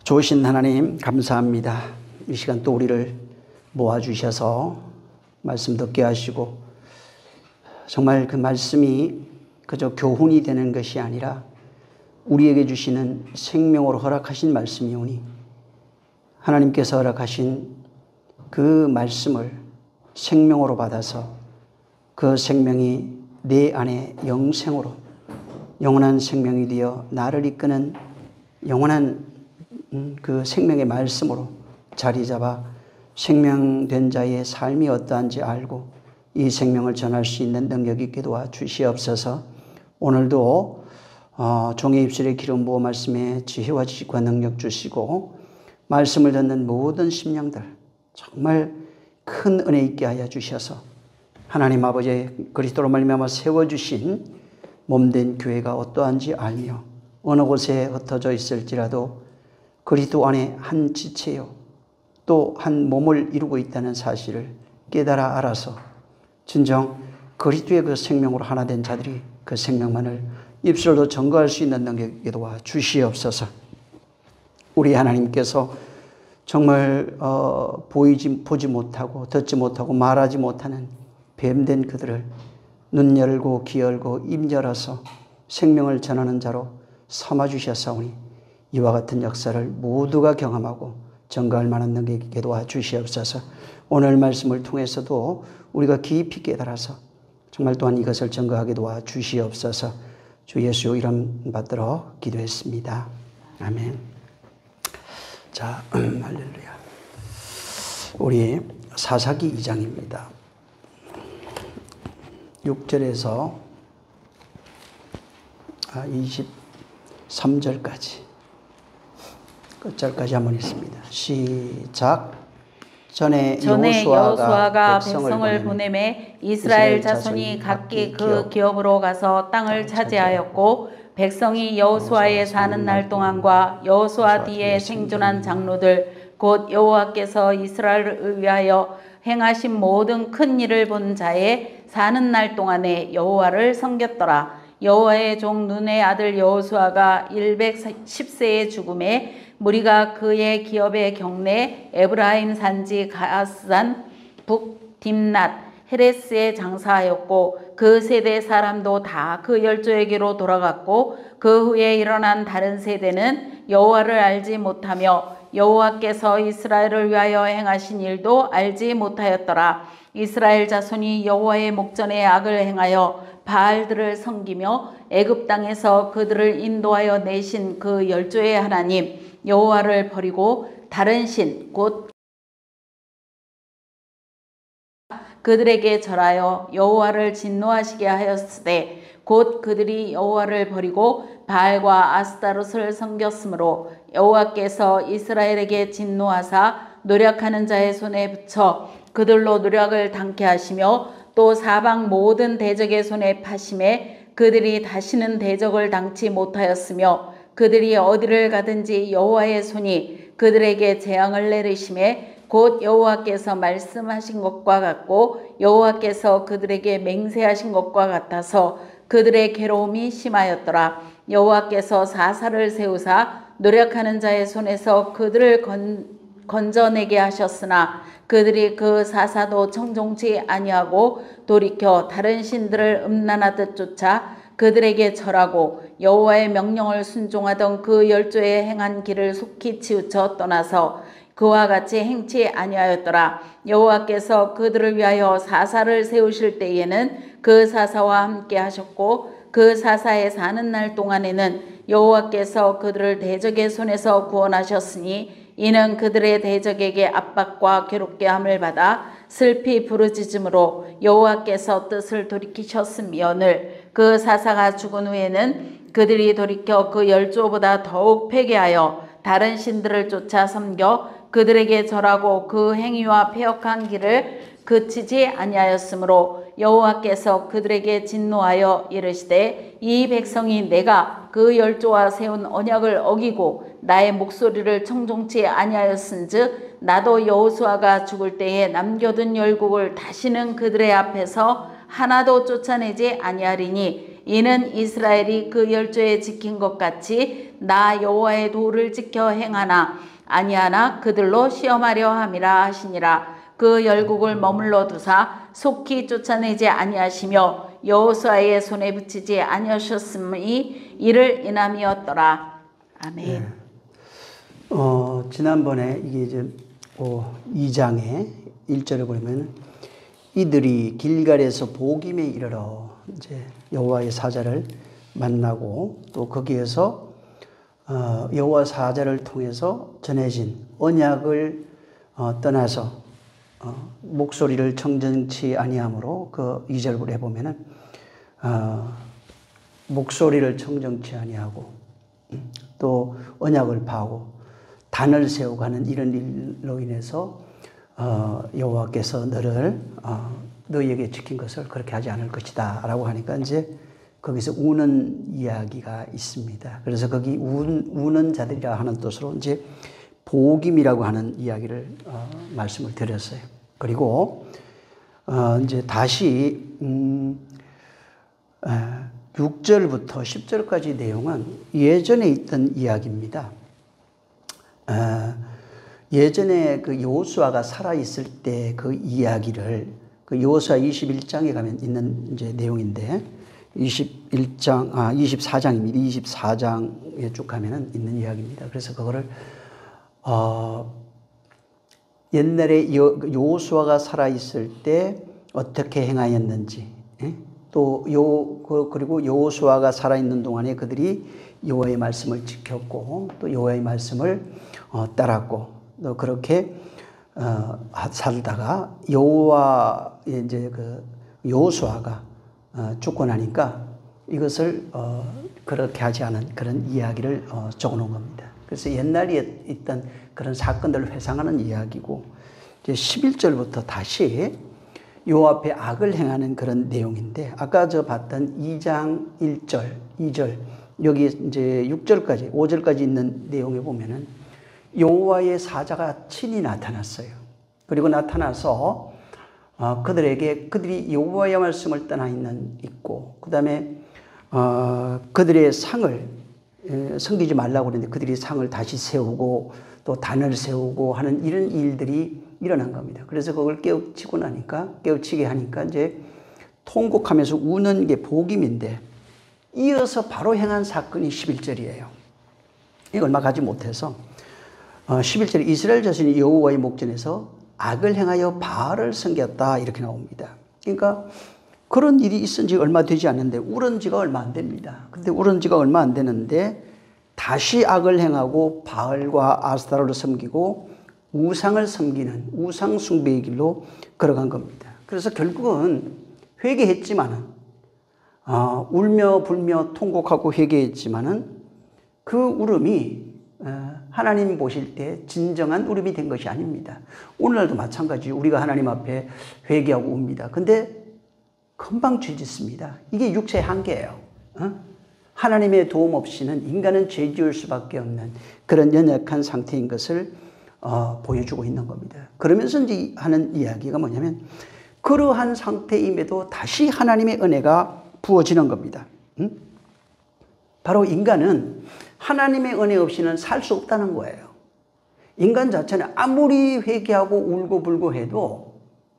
좋으신 하나님 감사합니다. 이 시간 또 우리를 모아주셔서 말씀 듣게 하시고 정말 그 말씀이 그저 교훈이 되는 것이 아니라 우리에게 주시는 생명으로 허락하신 말씀이오니 하나님께서 허락하신 그 말씀을 생명으로 받아서 그 생명이 내 안에 영생으로 영원한 생명이 되어 나를 이끄는 영원한 그 생명의 말씀으로 자리 잡아 생명된 자의 삶이 어떠한지 알고 이 생명을 전할 수 있는 능력이 있게 도와 주시옵소서. 오늘도 종의 입술에 기름 부어 말씀에 지혜와 지식과 능력 주시고 말씀을 듣는 모든 심령들 정말 큰 은혜 있게 하여 주셔서 하나님 아버지의 그리스도로 말미암아 세워주신 몸된 교회가 어떠한지 알며 어느 곳에 흩어져 있을지라도 그리스도 안에 한 지체요 또 한 몸을 이루고 있다는 사실을 깨달아 알아서 진정 그리스도의 그 생명으로 하나 된 자들이 그 생명만을 입술로 증거할 수 있는 능력이 도와 주시옵소서. 우리 하나님께서 정말 보지 못하고 듣지 못하고 말하지 못하는 뱀된 그들을 눈 열고 귀 열고 입 열어서 생명을 전하는 자로 삼아주셨사오니 이와 같은 역사를 모두가 경험하고 증거할 만한 능력이 있게 도와 주시옵소서. 오늘 말씀을 통해서도 우리가 깊이 깨달아서 정말 또한 이것을 증거하게 도와 주시옵소서. 주 예수 이름 받들어 기도했습니다. 아멘. 자, 할렐루야. 우리 사사기 2장입니다. 6절에서 23절까지 끝절까지 한번 있습니다. 시작. 전에 여호수아가 백성을 보내매 이스라엘 자손이 각기 그 기업으로 가서 땅을 차지하였고 백성이 여호수아에 사는 날 동안과 여호수아 뒤에 생존한 장로들 곧 여호와께서 이스라엘을 위하여 행하신 모든 큰 일을 본 자의 사는 날 동안에 여호와를 섬겼더라. 여호와의 종 눈의 아들 여호수아가 110세의 죽음에 무리가 그의 기업의 경내 에브라임 산지 가스산 북 딥낫 헤레스에 장사하였고 그 세대 사람도 다 그 열조에게로 돌아갔고 그 후에 일어난 다른 세대는 여호와를 알지 못하며 여호와께서 이스라엘을 위하여 행하신 일도 알지 못하였더라. 이스라엘 자손이 여호와의 목전에 악을 행하여 바알들을 섬기며 애굽 땅에서 그들을 인도하여 내신 그 열조의 하나님 여호와를 버리고 다른 신 곧 그들에게 절하여 여호와를 진노하시게 하였으되 곧 그들이 여호와를 버리고 바알과 아스타롯을 섬겼으므로 여호와께서 이스라엘에게 진노하사 노력하는 자의 손에 붙여 그들로 노력을 당케 하시며 또 사방 모든 대적의 손에 파심에 그들이 다시는 대적을 당치 못하였으며 그들이 어디를 가든지 여호와의 손이 그들에게 재앙을 내리심에 곧 여호와께서 말씀하신 것과 같고 여호와께서 그들에게 맹세하신 것과 같아서 그들의 괴로움이 심하였더라. 여호와께서 사사를 세우사 노력하는 자의 손에서 그들을 건져내게 하셨으나 그들이 그 사사도 청종치 아니하고 돌이켜 다른 신들을 음란하듯 쫓아 그들에게 절하고 여호와의 명령을 순종하던 그 열조에 행한 길을 속히 치우쳐 떠나서 그와 같이 행치 아니하였더라. 여호와께서 그들을 위하여 사사를 세우실 때에는 그 사사와 함께 하셨고 그 사사의 사는 날 동안에는 여호와께서 그들을 대적의 손에서 구원하셨으니 이는 그들의 대적에게 압박과 괴롭게 함을 받아 슬피 부르짖음으로 여호와께서 뜻을 돌이키셨음이오늘 그 사사가 죽은 후에는 그들이 돌이켜 그 열조보다 더욱 패괴하여 다른 신들을 쫓아 섬겨 그들에게 절하고 그 행위와 패역한 길을 그치지 아니하였으므로 여호와께서 그들에게 진노하여 이르시되 이 백성이 내가 그 열조와 세운 언약을 어기고 나의 목소리를 청종치 아니하였은즉 나도 여호수아가 죽을 때에 남겨둔 열국을 다시는 그들의 앞에서 하나도 쫓아내지 아니하리니 이는 이스라엘이 그 열조에 지킨 것 같이 나 여호와의 도를 지켜 행하나 아니하나 그들로 시험하려 함이라 하시니라. 그 열국을 머물러 두사 속히 쫓아내지 아니하시며 여호수아의 손에 붙이지 아니하셨음이 이를 인함이었더라. 아멘. 네. 지난번에 이게 이제 2장에 1절에 보면 이들이 길갈에서 보김에 이르러 이제 여호와의 사자를 만나고 또 거기에서 여호와 사자를 통해서 전해진 언약을 떠나서 목소리를 청정치 아니함으로 그 2절에 보면은 목소리를 청정치 아니하고 또 언약을 파하고 단을 세우고 하는 이런 일로 인해서 여호와께서 너희에게 지킨 것을 그렇게 하지 않을 것이다 라고 하니까 이제 거기서 우는 이야기가 있습니다. 그래서 거기 우는 자들이라 하는 뜻으로 이제 보김이라고 하는 이야기를 말씀을 드렸어요. 그리고 이제 다시 6절부터 10절까지 내용은 예전에 있던 이야기입니다. 예전에 그 여호수아가 살아있을 때 그 이야기를 그 여호수아 21장에 가면 있는 이제 내용인데 24장입니다. 24장에 쭉 가면은 있는 이야기입니다. 그래서 그거를 옛날에 여호수아가 살아있을 때 어떻게 행하였는지, 또 그리고 여호수아가 살아있는 동안에 그들이 여호와의 말씀을 지켰고 또 여호와의 말씀을 따랐고 또 그렇게 살다가 이제 그 여호수아가 죽고 나니까 이것을 그렇게 하지 않은 그런 이야기를 적어놓은 겁니다. 그래서 옛날에 있던 그런 사건들을 회상하는 이야기고 이제 11절부터 다시 요 앞에 악을 행하는 그런 내용인데 아까 저 봤던 2장 1절, 2절 여기 이제 6절까지 5절까지 있는 내용에 보면은 여호와의 사자가 친히 나타났어요. 그리고 나타나서 그들이 여호와의 말씀을 떠나 있고 그다음에 그들의 상을 섬기지 말라고 그랬는데 그들이 상을 다시 세우고 또 단을 세우고 하는 이런 일들이 일어난 겁니다. 그래서 그걸 깨우치게 하니까 이제 통곡하면서 우는 게 복임인데 이어서 바로 행한 사건이 11절이에요. 이거 얼마 가지 못해서 11절에 이스라엘 자손이 여호와의 목전에서 악을 행하여 바알을 섬겼다 이렇게 나옵니다. 그러니까 그런 일이 있은 지 얼마 되지 않는데 울은 지가 얼마 안 됩니다. 근데 울은 지가 얼마 안 되는데 다시 악을 행하고 바알과 아스타로를 섬기고 우상을 섬기는 우상 숭배의 길로 걸어간 겁니다. 그래서 결국은 회개했지만은 울며 불며 통곡하고 회개했지만은 그 울음이 하나님 보실 때 진정한 울음이 된 것이 아닙니다. 오늘날도 마찬가지 우리가 하나님 앞에 회개하고 웁니다. 근데 금방 죄짓습니다. 이게 육체의 한계예요. 하나님의 도움 없이는 인간은 죄 지을 수밖에 없는 그런 연약한 상태인 것을 보여주고 있는 겁니다. 그러면서 이제 하는 이야기가 뭐냐면 그러한 상태임에도 다시 하나님의 은혜가 부어지는 겁니다. 바로 인간은 하나님의 은혜 없이는 살 수 없다는 거예요. 인간 자체는 아무리 회개하고 울고 불고 해도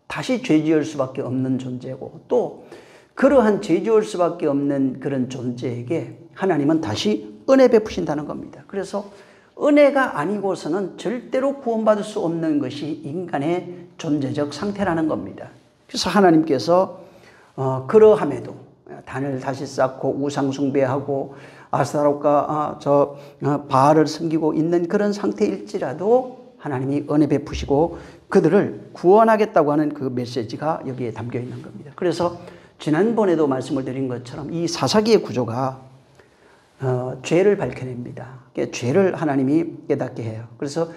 다시 죄 지을 수밖에 없는 존재고 또 그러한 죄 지을 수밖에 없는 그런 존재에게 하나님은 다시 은혜 베푸신다는 겁니다. 그래서 은혜가 아니고서는 절대로 구원받을 수 없는 것이 인간의 존재적 상태라는 겁니다. 그래서 하나님께서 그러함에도 단을 다시 쌓고 우상 숭배하고 아스타롯과 바알을 섬기고 있는 그런 상태일지라도 하나님이 은혜 베푸시고 그들을 구원하겠다고 하는 그 메시지가 여기에 담겨 있는 겁니다. 그래서 지난번에도 말씀을 드린 것처럼 이 사사기의 구조가 죄를 밝혀냅니다. 죄를 하나님이 깨닫게 해요. 그래서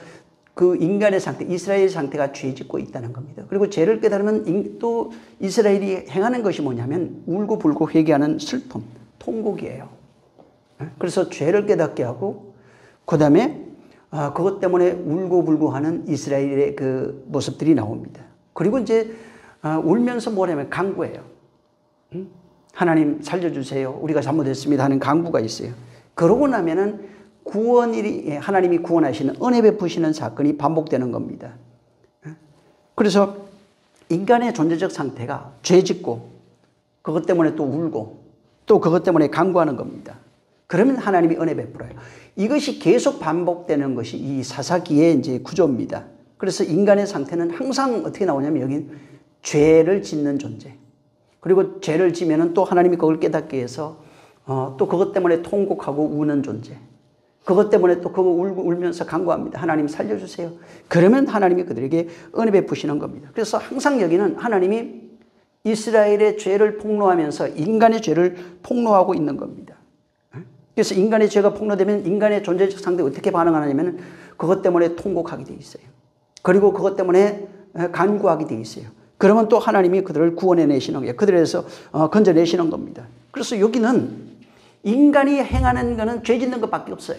그 인간의 상태, 이스라엘의 상태가 죄 짓고 있다는 겁니다. 그리고 죄를 깨달으면 또 이스라엘이 행하는 것이 뭐냐면 울고 불고 회개하는 슬픔, 통곡이에요. 그래서 죄를 깨닫게 하고 그 다음에 그것 때문에 울고 불고 하는 이스라엘의 그 모습들이 나옵니다. 그리고 이제 울면서 뭐냐면 간구해요. 하나님 살려주세요. 우리가 잘못했습니다 하는 간구가 있어요. 그러고 나면은 구원이 하나님이 구원하시는 은혜 베푸시는 사건이 반복되는 겁니다. 그래서 인간의 존재적 상태가 죄 짓고 그것 때문에 또 울고 또 그것 때문에 간구하는 겁니다. 그러면 하나님이 은혜 베풀어요. 이것이 계속 반복되는 것이 이 사사기의 이제 구조입니다. 그래서 인간의 상태는 항상 어떻게 나오냐면 여기 죄를 짓는 존재. 그리고 죄를 지면은 또 하나님이 그걸 깨닫게 해서 또 그것 때문에 통곡하고 우는 존재. 그것 때문에 또 그거 울면서 간구합니다. 하나님 살려주세요. 그러면 하나님이 그들에게 은혜 베푸시는 겁니다. 그래서 항상 여기는 하나님이 이스라엘의 죄를 폭로하면서 인간의 죄를 폭로하고 있는 겁니다. 그래서 인간의 죄가 폭로되면 인간의 존재적 상태가 어떻게 반응하냐면 그것 때문에 통곡하게 돼 있어요. 그리고 그것 때문에 간구하게 돼 있어요. 그러면 또 하나님이 그들을 구원해내시는 거예요. 그들에서 건져내시는 겁니다. 그래서 여기는 인간이 행하는 것은 죄 짓는 것밖에 없어요.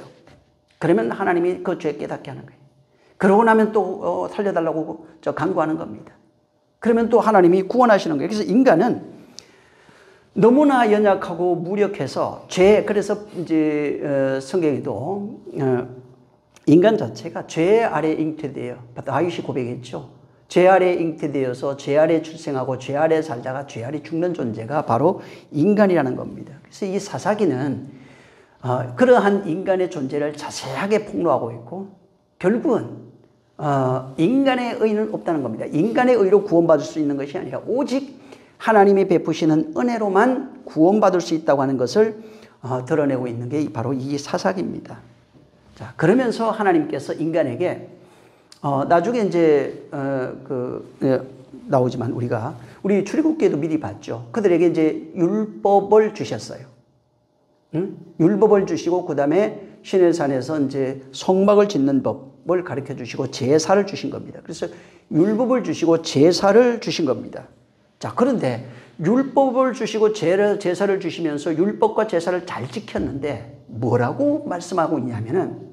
그러면 하나님이 그 죄 깨닫게 하는 거예요. 그러고 나면 또 살려달라고 간구하는 겁니다. 그러면 또 하나님이 구원하시는 거예요. 그래서 인간은 너무나 연약하고 무력해서 그래서 이제 성경에도 인간 자체가 죄 아래 잉태되어, 다윗이 고백했죠. 죄 아래 잉태되어서 죄 아래 출생하고 죄 아래 살다가 죄 아래 죽는 존재가 바로 인간이라는 겁니다. 그래서 이 사사기는 그러한 인간의 존재를 자세하게 폭로하고 있고 결국은 인간의 의는 없다는 겁니다. 인간의 의로 구원받을 수 있는 것이 아니라 오직 하나님이 베푸시는 은혜로만 구원받을 수 있다고 하는 것을 드러내고 있는 게 바로 이 사사기입니다. 자, 그러면서 하나님께서 인간에게 나중에 이제 나오지만 우리 출애굽기에도 미리 봤죠. 그들에게 이제 율법을 주셨어요. 응? 율법을 주시고 그다음에 시내산에서 이제 성막을 짓는 법을 가르쳐 주시고 제사를 주신 겁니다. 그래서 율법을 주시고 제사를 주신 겁니다. 자, 그런데 율법을 주시고 제사를 주시면서 율법과 제사를 잘 지켰는데 뭐라고 말씀하고 있냐면은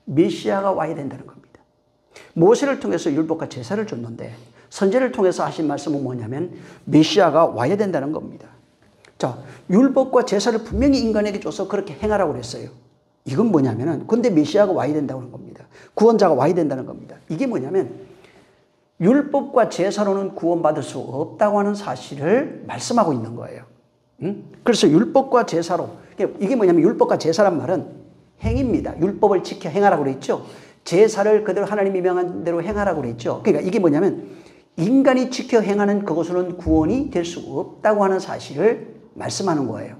메시아가 와야 된다는 겁니다. 모세를 통해서 율법과 제사를 줬는데 선지자를 통해서 하신 말씀은 뭐냐면 메시아가 와야 된다는 겁니다. 자, 율법과 제사를 분명히 인간에게 줘서 그렇게 행하라고 그랬어요. 이건 뭐냐면은 근데 메시아가 와야 된다고 하는 겁니다. 구원자가 와야 된다는 겁니다. 이게 뭐냐면 율법과 제사로는 구원받을 수 없다고 하는 사실을 말씀하고 있는 거예요. 그래서 율법과 제사로, 이게 뭐냐면 율법과 제사란 말은 행입니다. 율법을 지켜 행하라고 그랬죠. 제사를 그대로 하나님이 명한 대로 행하라고 그랬죠. 그러니까 이게 뭐냐면 인간이 지켜 행하는 그것으로는 구원이 될 수 없다고 하는 사실을 말씀하는 거예요.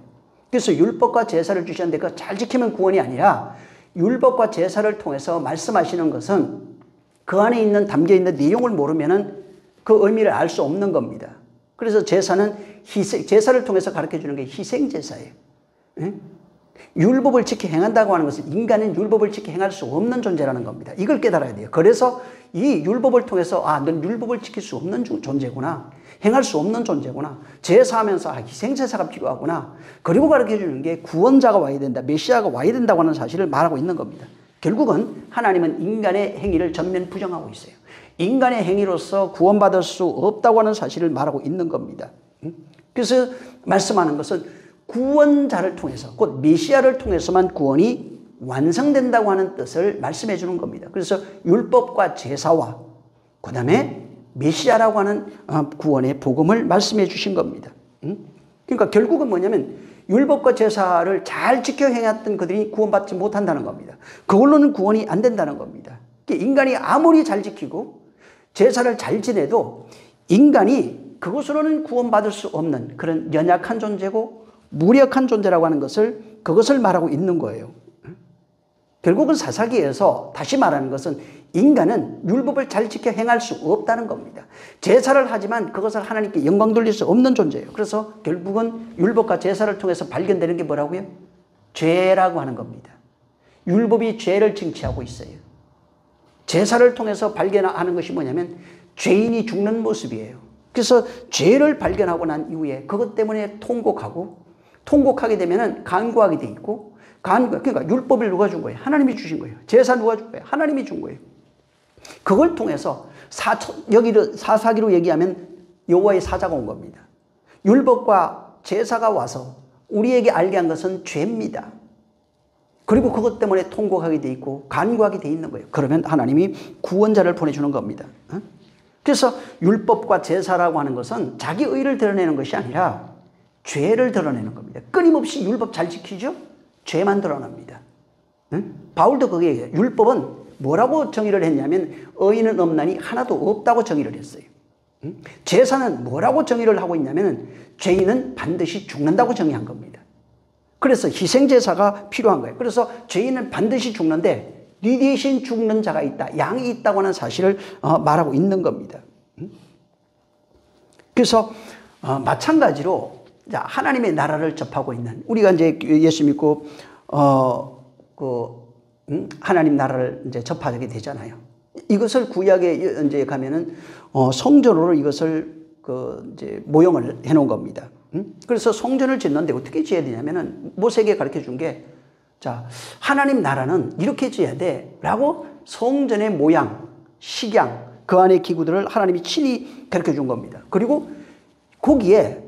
그래서 율법과 제사를 주셨는데 그거 잘 지키면 구원이 아니라 율법과 제사를 통해서 말씀하시는 것은 그 안에 담겨있는 내용을 모르면은 그 의미를 알 수 없는 겁니다. 그래서 제사는 제사를 통해서 가르쳐 주는 게 희생제사예요. 율법을 지켜 행한다고 하는 것은 인간은 율법을 지켜 행할 수 없는 존재라는 겁니다. 이걸 깨달아야 돼요. 그래서 이 율법을 통해서 넌 율법을 지킬 수 없는 존재구나. 행할 수 없는 존재구나. 제사하면서 희생제사가 필요하구나. 그리고 가르쳐 주는 게 구원자가 와야 된다. 메시아가 와야 된다고 하는 사실을 말하고 있는 겁니다. 결국은 하나님은 인간의 행위를 전면 부정하고 있어요. 인간의 행위로서 구원받을 수 없다고 하는 사실을 말하고 있는 겁니다. 그래서 말씀하는 것은 구원자를 통해서 곧 메시아를 통해서만 구원이 완성된다고 하는 뜻을 말씀해 주는 겁니다. 그래서 율법과 제사와 그 다음에 메시아라고 하는 구원의 복음을 말씀해 주신 겁니다. 그러니까 결국은 뭐냐면 율법과 제사를 잘 지켜 행했던 그들이 구원받지 못한다는 겁니다. 그걸로는 구원이 안 된다는 겁니다. 인간이 아무리 잘 지키고 제사를 잘 지내도 인간이 그것으로는 구원받을 수 없는 그런 연약한 존재고 무력한 존재라고 하는 그것을 말하고 있는 거예요. 결국은 사사기에서 다시 말하는 것은 인간은 율법을 잘 지켜 행할 수 없다는 겁니다. 제사를 하지만 그것을 하나님께 영광 돌릴 수 없는 존재예요. 그래서 결국은 율법과 제사를 통해서 발견되는 게 뭐라고요? 죄라고 하는 겁니다. 율법이 죄를 징치하고 있어요. 제사를 통해서 발견하는 것이 뭐냐면 죄인이 죽는 모습이에요. 그래서 죄를 발견하고 난 이후에 그것 때문에 통곡하게 되면 간구하게 돼 있고 그러니까 율법을 누가 준 거예요? 하나님이 주신 거예요. 제사 누가 준 거예요? 하나님이 준 거예요. 그걸 통해서 여기를 사사기로 얘기하면 여호와의 사자가 온 겁니다. 율법과 제사가 와서 우리에게 알게 한 것은 죄입니다. 그리고 그것 때문에 통곡하게 돼 있고 간구하게 돼 있는 거예요. 그러면 하나님이 구원자를 보내주는 겁니다. 그래서 율법과 제사라고 하는 것은 자기 의를 드러내는 것이 아니라 죄를 드러내는 겁니다. 끊임없이 율법 잘 지키죠? 죄만 드러납니다. 바울도 그게 얘기해요. 율법은 뭐라고 정의를 했냐면 의인은 없나니 하나도 없다고 정의를 했어요. 제사는 뭐라고 정의를 하고 있냐면 죄인은 반드시 죽는다고 정의한 겁니다. 그래서 희생제사가 필요한 거예요. 그래서 죄인은 반드시 죽는데 네 대신 죽는 자가 있다. 양이 있다고 하는 사실을 말하고 있는 겁니다. 그래서 마찬가지로 하나님의 나라를 접하고 있는 우리가 이제 예수 믿고 하나님 나라를 이제 접하게 되잖아요. 이것을 구약에 이제 가면은 성전으로 이것을 이제 모형을 해놓은 겁니다. 그래서 성전을 짓는데 어떻게 지어야 되냐면은 모세에게 가르쳐 준 게 자, 하나님 나라는 이렇게 지어야 돼 라고 성전의 모양, 식양, 그 안의 기구들을 하나님이 친히 가르쳐 준 겁니다. 그리고 거기에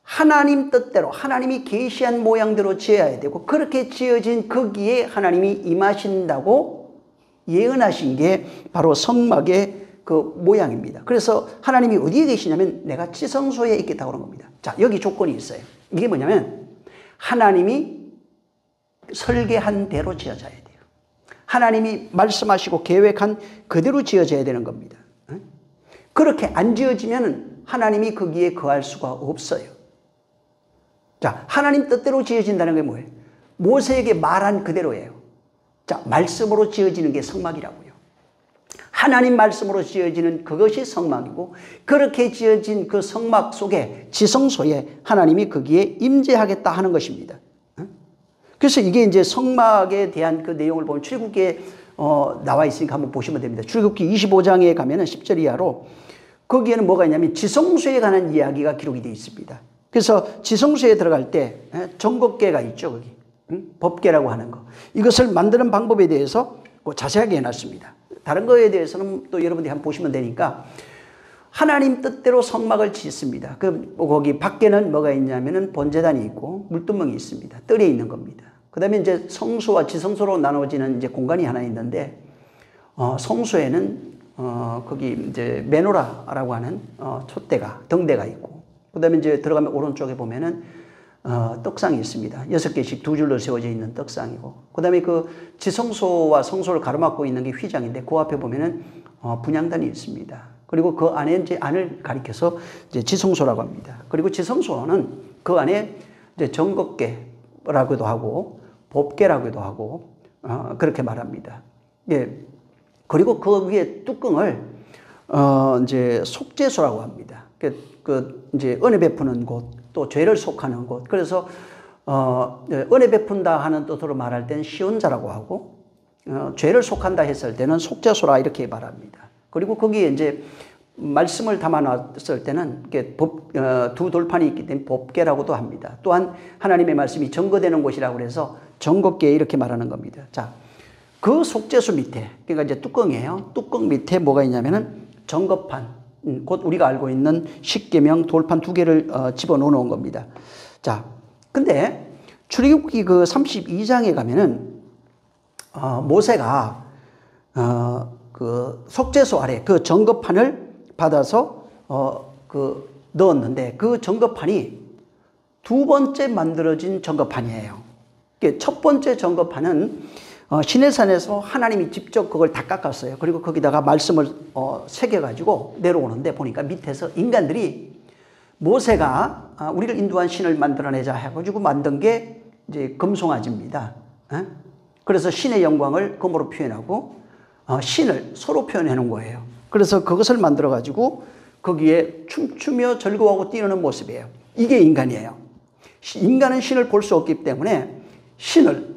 하나님 뜻대로 하나님이 계시한 모양대로 지어야 되고 그렇게 지어진 거기에 하나님이 임하신다고 예언하신 게 바로 성막의 그 모양입니다. 그래서 하나님이 어디에 계시냐면 내가 지성소에 있겠다고 그런 겁니다. 자, 여기 조건이 있어요. 이게 뭐냐면 하나님이 설계한 대로 지어져야 돼요. 하나님이 말씀하시고 계획한 그대로 지어져야 되는 겁니다. 그렇게 안 지어지면 하나님이 거기에 거할 수가 없어요. 자, 하나님 뜻대로 지어진다는 게 뭐예요? 모세에게 말한 그대로예요. 자, 말씀으로 지어지는 게 성막이라고요. 하나님 말씀으로 지어지는 그것이 성막이고 그렇게 지어진 그 성막 속에 지성소에 하나님이 거기에 임재하겠다 하는 것입니다. 그래서 이게 이제 성막에 대한 그 내용을 보면 출애굽기에 나와 있으니까 한번 보시면 됩니다. 출애굽기 25장에 가면은 10절 이하로 거기에는 뭐가 있냐면 지성소에 관한 이야기가 기록이 되어 있습니다. 그래서 지성소에 들어갈 때 정곡계가 있죠, 거기. 법계라고 하는 거. 이것을 만드는 방법에 대해서 자세하게 해놨습니다. 다른 거에 대해서는 또 여러분들이 한번 보시면 되니까 하나님 뜻대로 성막을 짓습니다. 거기 밖에는 뭐가 있냐면은 본제단이 있고 물두멍이 있습니다. 뜰에 있는 겁니다. 그 다음에 이제 성소와 지성소로 나눠지는 이제 공간이 하나 있는데, 성소에는, 거기 이제 메노라라고 하는, 등대가 있고, 그 다음에 이제 들어가면 오른쪽에 보면은, 떡상이 있습니다. 6개씩 두 줄로 세워져 있는 떡상이고, 그 다음에 그 지성소와 성소를 가로막고 있는 게 휘장인데, 그 앞에 보면은, 분향단이 있습니다. 그리고 그 안에 이제 안을 가리켜서 이제 지성소라고 합니다. 그리고 지성소는 그 안에 이제 정곡계라고도 하고, 법계라고도 하고, 그렇게 말합니다. 예. 그리고 그 위에 뚜껑을, 이제 속죄소라고 합니다. 이제 은혜 베푸는 곳, 또 죄를 속하는 곳. 그래서, 은혜 베푼다 하는 뜻으로 말할 때는 시온자라고 하고, 죄를 속한다 했을 때는 속죄소라 이렇게 말합니다. 그리고 거기에 이제 말씀을 담아놨을 때는 두 돌판이 있기 때문에 법계라고도 합니다. 또한 하나님의 말씀이 증거되는 곳이라고 해서 정곡계 이렇게 말하는 겁니다. 자, 그 속죄소 밑에, 그러니까 이제 뚜껑이에요. 뚜껑 밑에 뭐가 있냐면은 정거판, 곧 우리가 알고 있는 십계명 돌판 두 개를 집어넣어 겁니다. 자, 근데 출애굽기 그 32장에 가면은 모세가 그 속죄소 아래 그 정거판을 받아서 넣었는데 그 정거판이 두 번째 만들어진 정거판이에요. 첫 번째 정거판은 시내산에서 하나님이 직접 그걸 다 깎았어요. 그리고 거기다가 말씀을 새겨가지고 내려오는데 보니까 밑에서 인간들이 모세가 우리를 인도한 신을 만들어내자 해가지고 만든 게 이제 금송아지입니다. 그래서 신의 영광을 금으로 표현하고 신을 소로 표현해 놓은 거예요. 그래서 그것을 만들어 가지고 거기에 춤추며 즐거워하고 뛰는 모습이에요. 이게 인간이에요. 인간은 신을 볼 수 없기 때문에 신을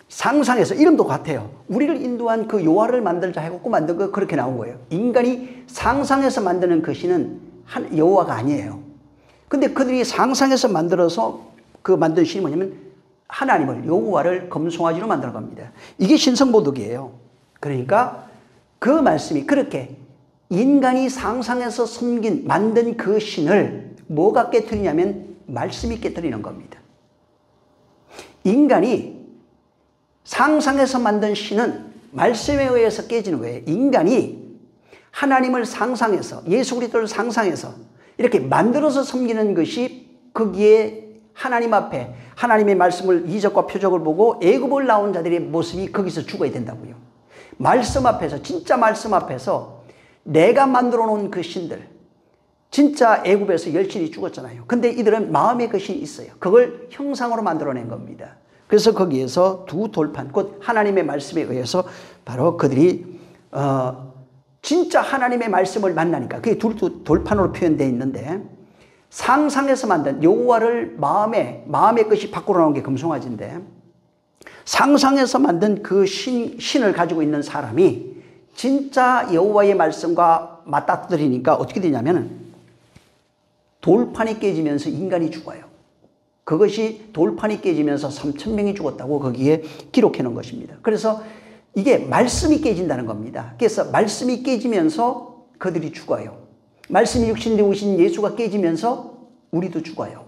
상상해서 이름도 같아요. 우리를 인도한 그 여호와를 만들자 해갖고 만든 거 그렇게 나온 거예요. 인간이 상상해서 만드는 그 신은 여호와가 아니에요. 근데 그들이 상상해서 만들어서 그 만든 신이 뭐냐면 하나님을 여호와를 금송아지로 만든 겁니다. 이게 신성모독이에요. 그러니까 그 말씀이 그렇게 인간이 상상해서 만든 그 신을 뭐가 깨뜨리냐면 말씀이 깨뜨리는 겁니다. 인간이 상상해서 만든 신은 말씀에 의해서 깨지는 거예요. 인간이 하나님을 상상해서, 예수 그리스도를 상상해서 이렇게 만들어서 섬기는 것이 거기에 하나님 앞에 하나님의 말씀을 이적과 표적을 보고 애굽을 나온 자들의 모습이 거기서 죽어야 된다고요. 말씀 앞에서, 진짜 말씀 앞에서 내가 만들어 놓은 그 신들, 진짜 애굽에서 열심히 죽었잖아요. 근데 이들은 마음의 그 신이 있어요. 그걸 형상으로 만들어낸 겁니다. 그래서 거기에서 두 돌판, 곧 하나님의 말씀에 의해서 바로 그들이 진짜 하나님의 말씀을 만나니까 그게 두 돌판으로 표현되어 있는데, 상상해서 만든 여호와를 마음의 것이 밖으로 나온 게 금송아지인데, 상상해서 만든 그 신을 가지고 있는 사람이 진짜 여호와의 말씀과 맞닥뜨리니까 어떻게 되냐면 돌판이 깨지면서 인간이 죽어요. 그것이 돌판이 깨지면서 3,000명이 죽었다고 거기에 기록해 놓은 것입니다. 그래서 이게 말씀이 깨진다는 겁니다. 그래서 말씀이 깨지면서 그들이 죽어요. 말씀이 육신되어 오신 예수가 깨지면서 우리도 죽어요.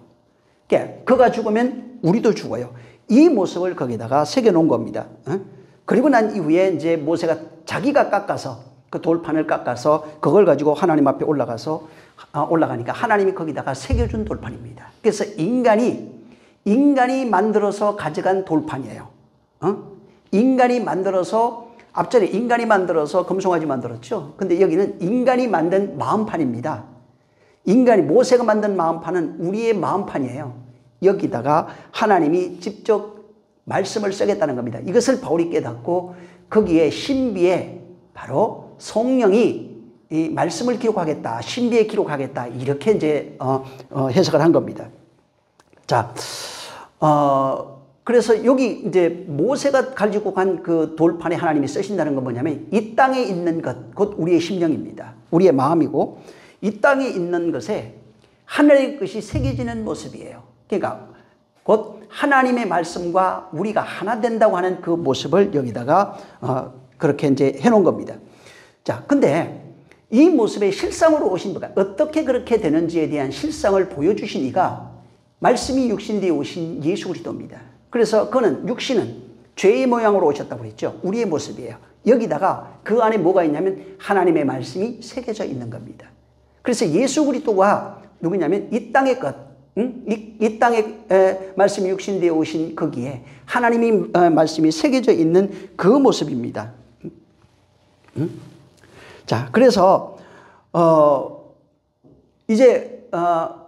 그러니까 그가 죽으면 우리도 죽어요. 이 모습을 거기다가 새겨 놓은 겁니다. 그리고 난 이후에 이제 모세가 자기가 깎아서 그 돌판을 깎아서 그걸 가지고 하나님 앞에 올라가니까 하나님이 거기다가 새겨준 돌판입니다. 그래서 인간이 만들어서 가져간 돌판이에요. 인간이 만들어서, 앞전에 인간이 만들어서 금송아지 만들었죠. 근데 여기는 인간이 만든 마음판입니다. 모세가 만든 마음판은 우리의 마음판이에요. 여기다가 하나님이 직접 말씀을 쓰겠다는 겁니다. 이것을 바울이 깨닫고 거기에 신비에 바로 성령이 이 말씀을 기록하겠다, 신비에 기록하겠다, 이렇게 이제 해석을 한 겁니다. 자, 그래서 여기 이제 모세가 가지고 간 그 돌판에 하나님이 쓰신다는 건 뭐냐면 이 땅에 있는 것, 곧 우리의 심령입니다. 우리의 마음이고 이 땅에 있는 것에 하늘의 것이 새겨지는 모습이에요. 그러니까 곧 하나님의 말씀과 우리가 하나 된다고 하는 그 모습을 여기다가 그렇게 이제 해놓은 겁니다. 자, 근데 이 모습의 실상으로 오신 분가 어떻게 그렇게 되는지에 대한 실상을 보여주신 이가 말씀이 육신되어 오신 예수 그리스도입니다. 그래서 그는 육신은 죄의 모양으로 오셨다고 그랬죠. 우리의 모습이에요. 여기다가 그 안에 뭐가 있냐면 하나님의 말씀이 새겨져 있는 겁니다. 그래서 예수 그리스도가 누구냐면 이 땅의 것, 이 땅의 말씀이 육신되어 오신 거기에 하나님의 말씀이 새겨져 있는 그 모습입니다. 자, 그래서 이제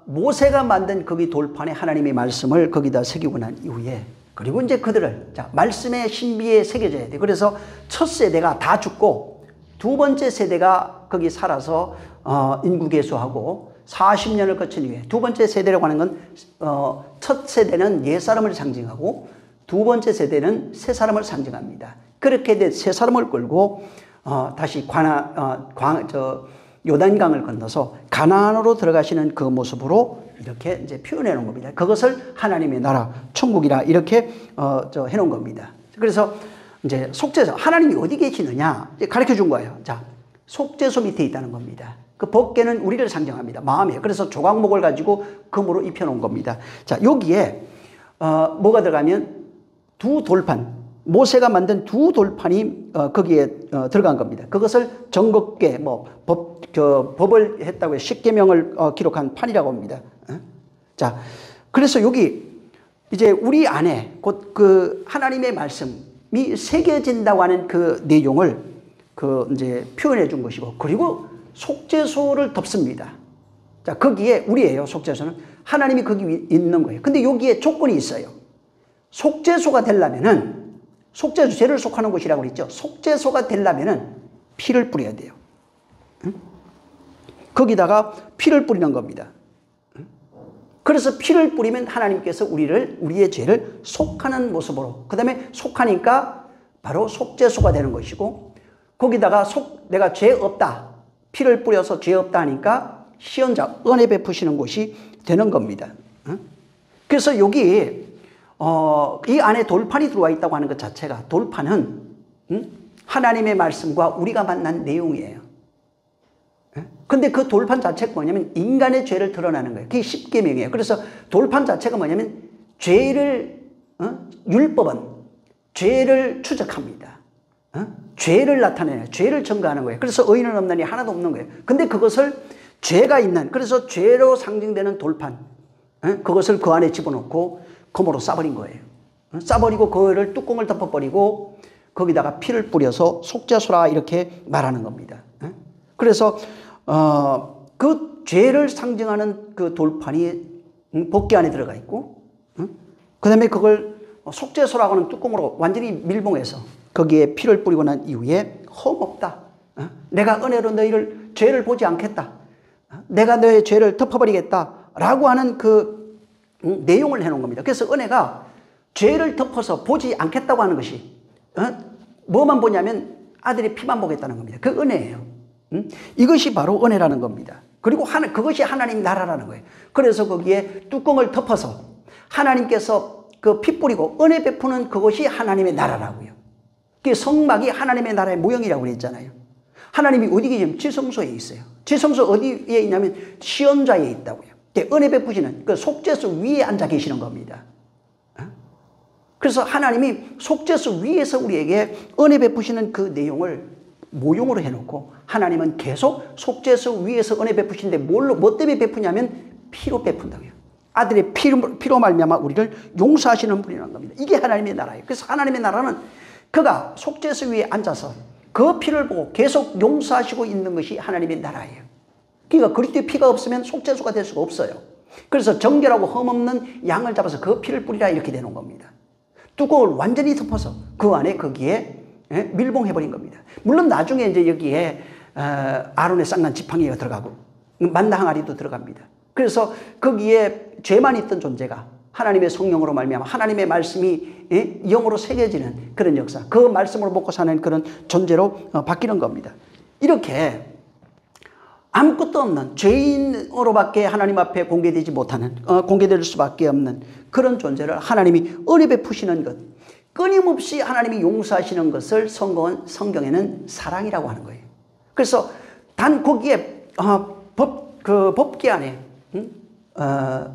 모세가 만든 거기 돌판에 하나님의 말씀을 거기다 새기고 난 이후에 그리고 이제 그들을 말씀의 신비에 새겨져야 돼. 그래서 첫 세대가 다 죽고 두 번째 세대가 거기 살아서 인구 개수하고 40년을 거친 이후에 두 번째 세대라고 하는 건 첫 세대는 옛사람을 상징하고 두 번째 세대는 새사람을 상징합니다. 그렇게 된 새사람을 끌고 다시 요단강을 건너서 가나안으로 들어가시는 그 모습으로 이렇게 이제 표현해 놓은 겁니다. 그것을 하나님의 나라, 천국이라 이렇게 해 놓은 겁니다. 그래서 이제 속죄소, 하나님이 어디 계시느냐 가르쳐 준 거예요. 자, 속죄소 밑에 있다는 겁니다. 그 법궤는 우리를 상징합니다. 마음이에요. 그래서 조각목을 가지고 금으로 입혀 놓은 겁니다. 자, 여기에 뭐가 들어가면 두 돌판, 모세가 만든 두 돌판이 거기에 들어간 겁니다. 그것을 정곡궤, 법을 했다고 해서 십계명을 기록한 판이라고 합니다. 자, 그래서 여기 이제 우리 안에 곧 그 하나님의 말씀이 새겨진다고 하는 그 내용을 이제 표현해 준 것이고, 그리고 속죄소를 덮습니다. 자, 거기에 우리예요. 속죄소는 하나님이 거기 있는 거예요. 근데 여기에 조건이 있어요. 속죄소가 되려면은 속죄소, 죄를 속하는 곳이라고 그랬죠. 속죄소가 되려면은 피를 뿌려야 돼요. 거기다가 피를 뿌리는 겁니다. 그래서 피를 뿌리면 하나님께서 우리의 죄를 속하는 모습으로, 그 다음에 속하니까 바로 속죄소가 되는 것이고, 거기다가 내가 죄 없다, 피를 뿌려서 죄 없다 하니까 시언자, 은혜 베푸시는 곳이 되는 겁니다. 그래서 여기 이 안에 돌판이 들어와 있다고 하는 것 자체가, 돌판은 하나님의 말씀과 우리가 만난 내용이에요. 근데 그 돌판 자체가 뭐냐면 인간의 죄를 드러나는 거예요. 그게 십계명이에요. 그래서 돌판 자체가 뭐냐면 죄를, 율법은 죄를 추적합니다. 죄를 나타내요. 죄를 증거하는 거예요. 그래서 의인은 없나니 하나도 없는 거예요. 근데 그것을 죄가 있는, 그래서 죄로 상징되는 돌판, 그것을 그 안에 집어넣고 검으로 싸버린 거예요. 싸버리고 그거를 뚜껑을 덮어버리고 거기다가 피를 뿌려서 속죄소라 이렇게 말하는 겁니다. 그래서 그 죄를 상징하는 그 돌판이 복기 안에 들어가 있고, 그 다음에 그걸 속죄소라고 하는 뚜껑으로 완전히 밀봉해서 거기에 피를 뿌리고 난 이후에 험없다. 내가 은혜로 너희를 죄를 보지 않겠다. 내가 너의 죄를 덮어버리겠다. 라고 하는 그 내용을 해놓은 겁니다. 그래서 은혜가 죄를 덮어서 보지 않겠다고 하는 것이 뭐만 보냐면 아들의 피만 보겠다는 겁니다. 그 은혜예요. 이것이 바로 은혜라는 겁니다. 그리고 그것이 하나님 나라라는 거예요. 그래서 거기에 뚜껑을 덮어서 하나님께서 그 피 뿌리고 은혜 베푸는 그것이 하나님의 나라라고요. 그 성막이 하나님의 나라의 모형이라고 그랬잖아요. 하나님이 어디 계시냐면 지성소에 있어요. 지성소 어디에 있냐면 시언자에 있다고요. 은혜 베푸시는 그 속죄소 위에 앉아 계시는 겁니다. 그래서 하나님이 속죄소 위에서 우리에게 은혜 베푸시는 그 내용을 모형으로 해놓고 하나님은 계속 속죄소 위에서 은혜 베푸시는데 뭐 때문에 베푸냐면 피로 베푼다고요. 아들의 피로 말미암아 우리를 용서하시는 분이라는 겁니다. 이게 하나님의 나라예요. 그래서 하나님의 나라는 그가 속죄소 위에 앉아서 그 피를 보고 계속 용서하시고 있는 것이 하나님의 나라예요. 그러니까 그리스도의 피가 없으면 속죄소가 될 수가 없어요. 그래서 정결하고 흠없는 양을 잡아서 그 피를 뿌리라 이렇게 되는 겁니다. 뚜껑을 완전히 덮어서 그 안에 거기에 밀봉해버린 겁니다. 물론 나중에 이제 여기에 아론의 쌍난 지팡이가 들어가고 만나 항아리도 들어갑니다. 그래서 거기에 죄만 있던 존재가 하나님의 성령으로 말미암아 하나님의 말씀이 영으로 새겨지는 그런 역사, 그 말씀으로 먹고 사는 그런 존재로 바뀌는 겁니다. 이렇게 아무것도 없는 죄인으로밖에 하나님 앞에 공개되지 못하는, 공개될 수밖에 없는 그런 존재를 하나님이 은혜 베푸시는 것, 끊임없이 하나님이 용서하시는 것을 성경에는 사랑이라고 하는 거예요. 그래서 단 거기에 법궤 안에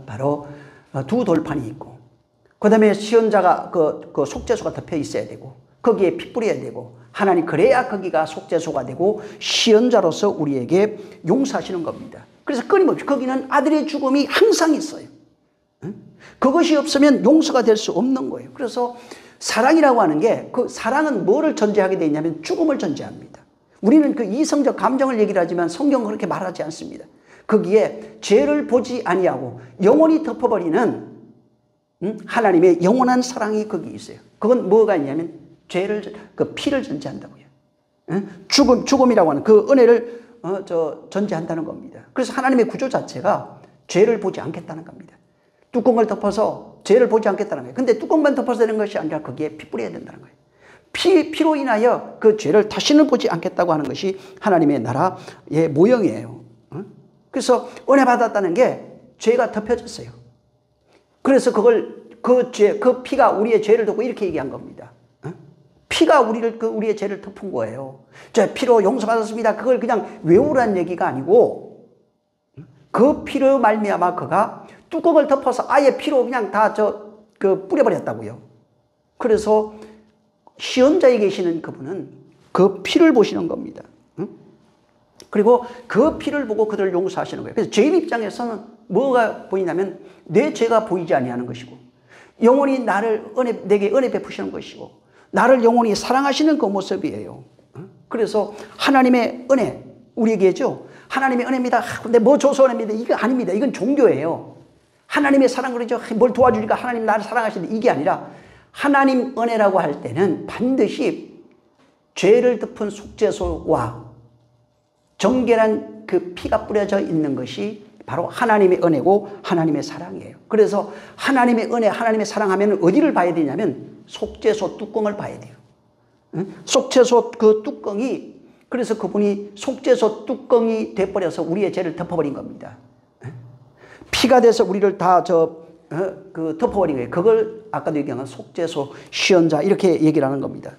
바로 두 돌판이 있고, 그 다음에 시언자가 그 속죄소가 덮여 있어야 되고, 거기에 피 뿌려야 되고, 하나님 그래야 거기가 속죄소가 되고 시언자로서 우리에게 용서하시는 겁니다. 그래서 끊임없이 거기는 아들의 죽음이 항상 있어요. 그것이 없으면 용서가 될 수 없는 거예요. 그래서 사랑이라고 하는 게, 그 사랑은 뭐를 전제하게 되어 있냐면 죽음을 전제합니다. 우리는 그 이성적 감정을 얘기를 하지만 성경은 그렇게 말하지 않습니다. 거기에 죄를 보지 아니하고 영원히 덮어버리는 하나님의 영원한 사랑이 거기 있어요. 그건 뭐가 있냐면 그 피를 전제한다고요. 죽음이라고 하는 그 은혜를 전제한다는 겁니다. 그래서 하나님의 구조 자체가 죄를 보지 않겠다는 겁니다. 뚜껑을 덮어서 죄를 보지 않겠다는 거예요. 근데 뚜껑만 덮어서 되는 것이 아니라 거기에 피 뿌려야 된다는 거예요. 피로 인하여 그 죄를 다시는 보지 않겠다고 하는 것이 하나님의 나라의 모형이에요. 그래서 은혜 받았다는 게 죄가 덮여졌어요. 그래서 그 피가 우리의 죄를 덮고 이렇게 얘기한 겁니다. 피가 우리의 죄를 덮은 거예요. 저 피로 용서받았습니다. 그걸 그냥 외우라는 얘기가 아니고, 그 피로 말미암아 그가 뚜껑을 덮어서 아예 피로 그냥 다 뿌려버렸다고요. 그래서 시언자에 계시는 그분은 그 피를 보시는 겁니다. 그리고 그 피를 보고 그들을 용서하시는 거예요. 그래서 죄인 입장에서는 뭐가 보이냐면 내 죄가 보이지 아니하는 것이고, 영원히 내게 은혜 베푸시는 것이고, 나를 영원히 사랑하시는 그 모습이에요. 그래서 하나님의 은혜, 우리에게죠. 하나님의 은혜입니다. 근데 뭐 줘서 은혜입니다. 이거 아닙니다. 이건 종교예요. 하나님의 사랑 그러죠. 뭘 도와주니까 하나님 나를 사랑하시는데, 이게 아니라 하나님 은혜라고 할 때는 반드시 죄를 덮은 속죄소와 정결한 그 피가 뿌려져 있는 것이 바로 하나님의 은혜고 하나님의 사랑이에요. 그래서 하나님의 은혜, 하나님의 사랑하면 어디를 봐야 되냐면 속죄소 뚜껑을 봐야 돼요. 속죄소 그 뚜껑이, 그래서 그분이 속죄소 뚜껑이 돼버려서 우리의 죄를 덮어버린 겁니다. 피가 돼서 우리를 다 덮어버린 거예요. 그걸 아까도 얘기한 속죄소, 시언자 이렇게 얘기를 하는 겁니다.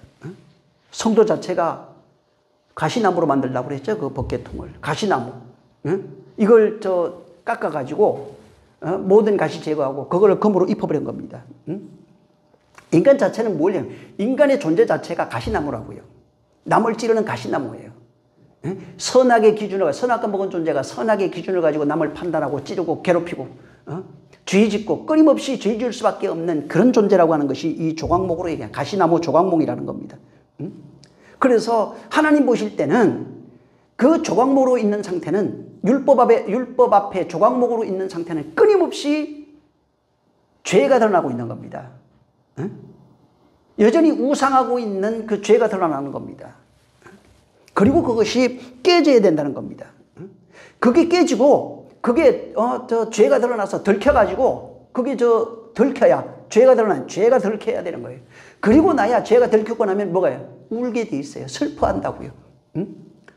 성도 자체가 가시나무로 만들려고 그랬죠. 그 법계통을. 가시나무. 이걸 깎아가지고 모든 가시 제거하고 그걸 금으로 입혀버린 겁니다. 인간 자체는 뭐냐면 인간의 존재 자체가 가시나무라고요. 남을 찌르는 가시나무예요. 선악의 기준을, 선악과 먹은 존재가 선악의 기준을 가지고 남을 판단하고 찌르고 괴롭히고 죄 짓고 끊임없이 죄 지을 수밖에 없는 그런 존재라고 하는 것이 이 조각목으로 얘기한 가시나무 조각목이라는 겁니다. 그래서 하나님 보실 때는 그 조각목으로 있는 상태는 율법 앞에 조각목으로 있는 상태는 끊임없이 죄가 드러나고 있는 겁니다. 여전히 우상하고 있는 그 죄가 드러나는 겁니다. 그리고 그것이 깨져야 된다는 겁니다. 그게 깨지고 그게 죄가 드러나서 들켜가지고 그게 들켜야 죄가 들켜야 되는 거예요. 그리고 나야 죄가 들켰고 나면 뭐가요? 울게 돼 있어요. 슬퍼한다고요.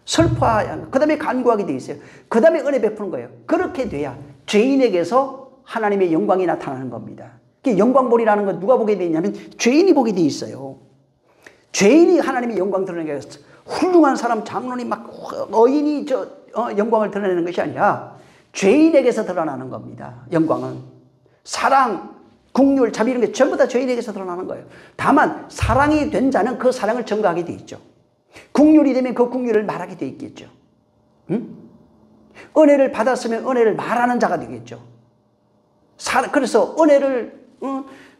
슬퍼해야, 그 다음에 간구하게 돼 있어요. 그 다음에 은혜 베푸는 거예요. 그렇게 돼야 죄인에게서 하나님의 영광이 나타나는 겁니다. 영광 보리라는 건 누가 보게 돼 있냐면 죄인이 보게 돼 있어요. 죄인이 하나님의 영광 드러내게 훌륭한 사람, 장로님 막 어인이 영광을 드러내는 것이 아니라 죄인에게서 드러나는 겁니다. 영광은 사랑, 긍휼, 자비 이런 게 전부 다 죄인에게서 드러나는 거예요. 다만 사랑이 된 자는 그 사랑을 전가하게 돼 있죠. 긍휼이 되면 그 긍휼을 말하게 돼 있겠죠. 은혜를 받았으면 은혜를 말하는 자가 되겠죠. 그래서 은혜를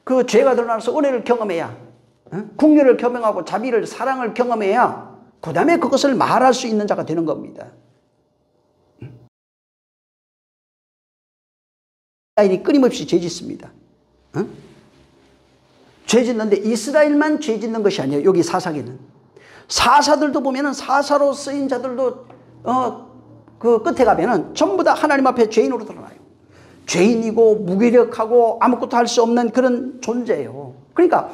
그 죄가 드러나서 은혜를 경험해야 긍휼을 경험하고 자비를 사랑을 경험해야 그 다음에 그것을 말할 수 있는 자가 되는 겁니다. 이스라엘이 끊임없이 죄 짓습니다. 죄 짓는데 이스라엘만 죄 짓는 것이 아니에요. 여기 사사기는 사사들도 보면은 사사로 쓰인 자들도 그 끝에 가면은 전부 다 하나님 앞에 죄인으로 드러나요. 죄인이고 무기력하고 아무것도 할 수 없는 그런 존재예요. 그러니까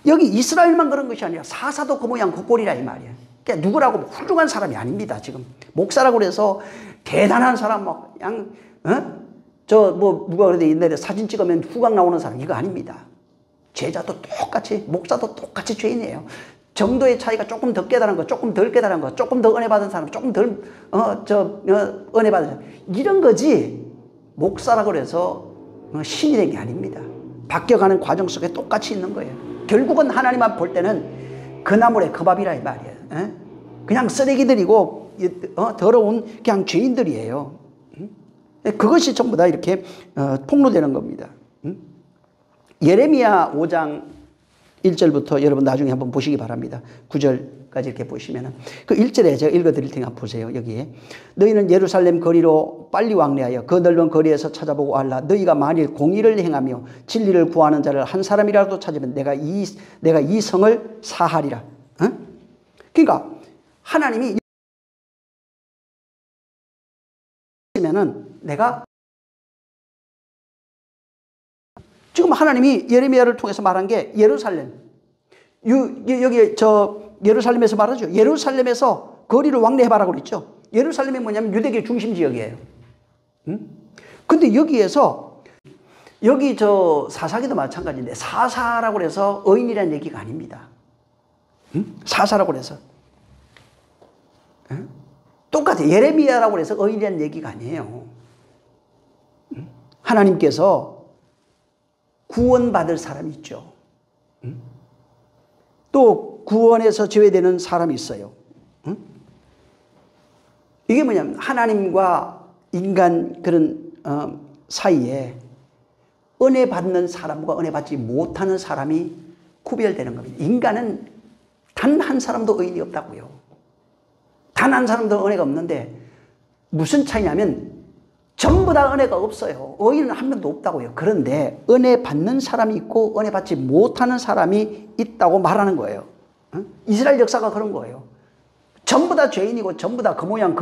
여기 이스라엘만 그런 것이 아니라 사사도 그 모양 그 꼴이라 이 말이에요. 그러니까 누구라고 훌륭한 사람이 아닙니다. 지금 목사라고 그래서 대단한 사람 막 그냥 누가 그래도 옛날에 사진 찍으면 후광 나오는 사람 이거 아닙니다. 제자도 똑같이 목사도 똑같이 죄인이에요. 정도의 차이가 조금 더 깨달은 거, 조금 덜 깨달은 거, 조금 더 은혜 받은 사람, 조금 덜 은혜 받은 사람 이런 거지. 목사라고 해서 신이 된 게 아닙니다. 바뀌어가는 과정 속에 똑같이 있는 거예요. 결국은 하나님만 볼 때는 그 나물의 그 밥이라 이 말이에요. 그냥 쓰레기들이고 더러운 그냥 죄인들이에요. 그것이 전부 다 이렇게 폭로되는 겁니다. 예레미야 5장 1절부터 여러분 나중에 한번 보시기 바랍니다. 9절까지 이렇게 보시면은 그 1절에 제가 읽어드릴 테니까 보세요. 여기에 너희는 예루살렘 거리로 빨리 왕래하여 그 넓은 거리에서 찾아보고 알라. 너희가 만일 공의를 행하며 진리를 구하는 자를 한 사람이라도 찾으면 내가 이 성을 사하리라. 그러니까 하나님이 면은 내가 지금 하나님이 예레미야를 통해서 말한 게 예루살렘. 여기 예루살렘에서 말하죠. 예루살렘에서 거리를 왕래해봐라고 그랬죠. 예루살렘이 뭐냐면 유대교 중심 지역이에요. 근데 여기에서 여기 사사기도 마찬가지인데 사사라고 해서 어인이라는 얘기가 아닙니다. 사사라고 해서 똑같아요. 예레미야라고 해서 어인이라는 얘기가 아니에요. 하나님께서 구원받을 사람이 있죠. 또 구원에서 제외되는 사람이 있어요. 이게 뭐냐면 하나님과 인간 그런 사이에 은혜 받는 사람과 은혜 받지 못하는 사람이 구별되는 겁니다. 인간은 단 한 사람도 의인이 없다고요. 단 한 사람도 은혜가 없는데 무슨 차이냐면 전부 다 은혜가 없어요. 의인은 한 명도 없다고요. 그런데 은혜 받는 사람이 있고 은혜 받지 못하는 사람이 있다고 말하는 거예요. 이스라엘 역사가 그런 거예요. 전부 다 죄인이고 전부 다 그 모양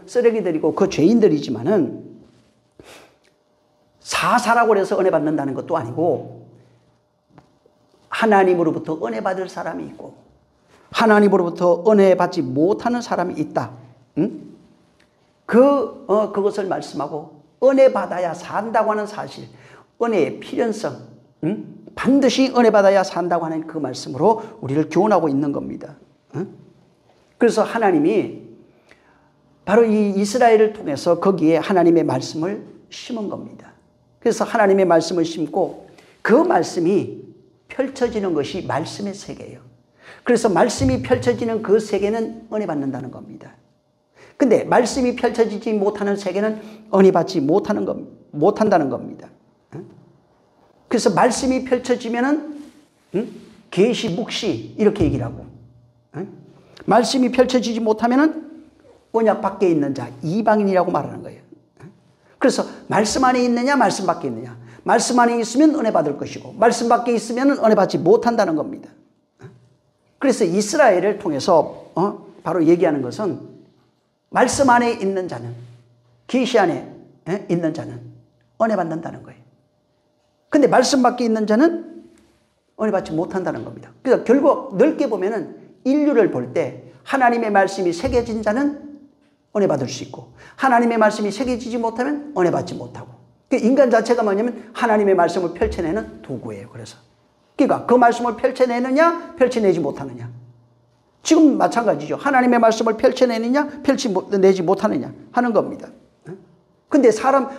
쓰레기들이고 그 죄인들이지만은 사사라고 해서 은혜 받는다는 것도 아니고 하나님으로부터 은혜 받을 사람이 있고 하나님으로부터 은혜 받지 못하는 사람이 있다. 그것을 말씀하고 은혜 받아야 산다고 하는 사실, 은혜의 필연성, 반드시 은혜 받아야 산다고 하는 그 말씀으로 우리를 교훈하고 있는 겁니다. 그래서 하나님이 바로 이 이스라엘을 통해서 거기에 하나님의 말씀을 심은 겁니다. 그래서 하나님의 말씀을 심고 그 말씀이 펼쳐지는 것이 말씀의 세계예요. 그래서 말씀이 펼쳐지는 그 세계는 은혜 받는다는 겁니다. 근데 말씀이 펼쳐지지 못하는 세계는 은혜 받지 못한다는 겁니다. 그래서 말씀이 펼쳐지면은 계시, 묵시 이렇게 얘기를 하고, 말씀이 펼쳐지지 못하면은 언약 밖에 있는 자, 이방인이라고 말하는 거예요. 그래서 말씀 안에 있느냐, 말씀 밖에 있느냐. 말씀 안에 있으면 은혜 받을 것이고 말씀 밖에 있으면 은혜 받지 못한다는 겁니다. 그래서 이스라엘을 통해서 바로 얘기하는 것은 말씀 안에 있는 자는, 계시 안에 있는 자는 은혜 받는다는 거예요. 근데 말씀 밖에 있는 자는 은혜 받지 못한다는 겁니다. 그래서 결국 넓게 보면은 인류를 볼 때 하나님의 말씀이 새겨진 자는 은혜 받을 수 있고 하나님의 말씀이 새겨지지 못하면 은혜 받지 못하고, 인간 자체가 뭐냐면 하나님의 말씀을 펼쳐내는 도구예요. 그래서 그러니까 그 말씀을 펼쳐내느냐 펼쳐내지 못하느냐, 지금 마찬가지죠. 하나님의 말씀을 펼쳐내느냐 펼쳐내지 못하느냐 하는 겁니다. 근데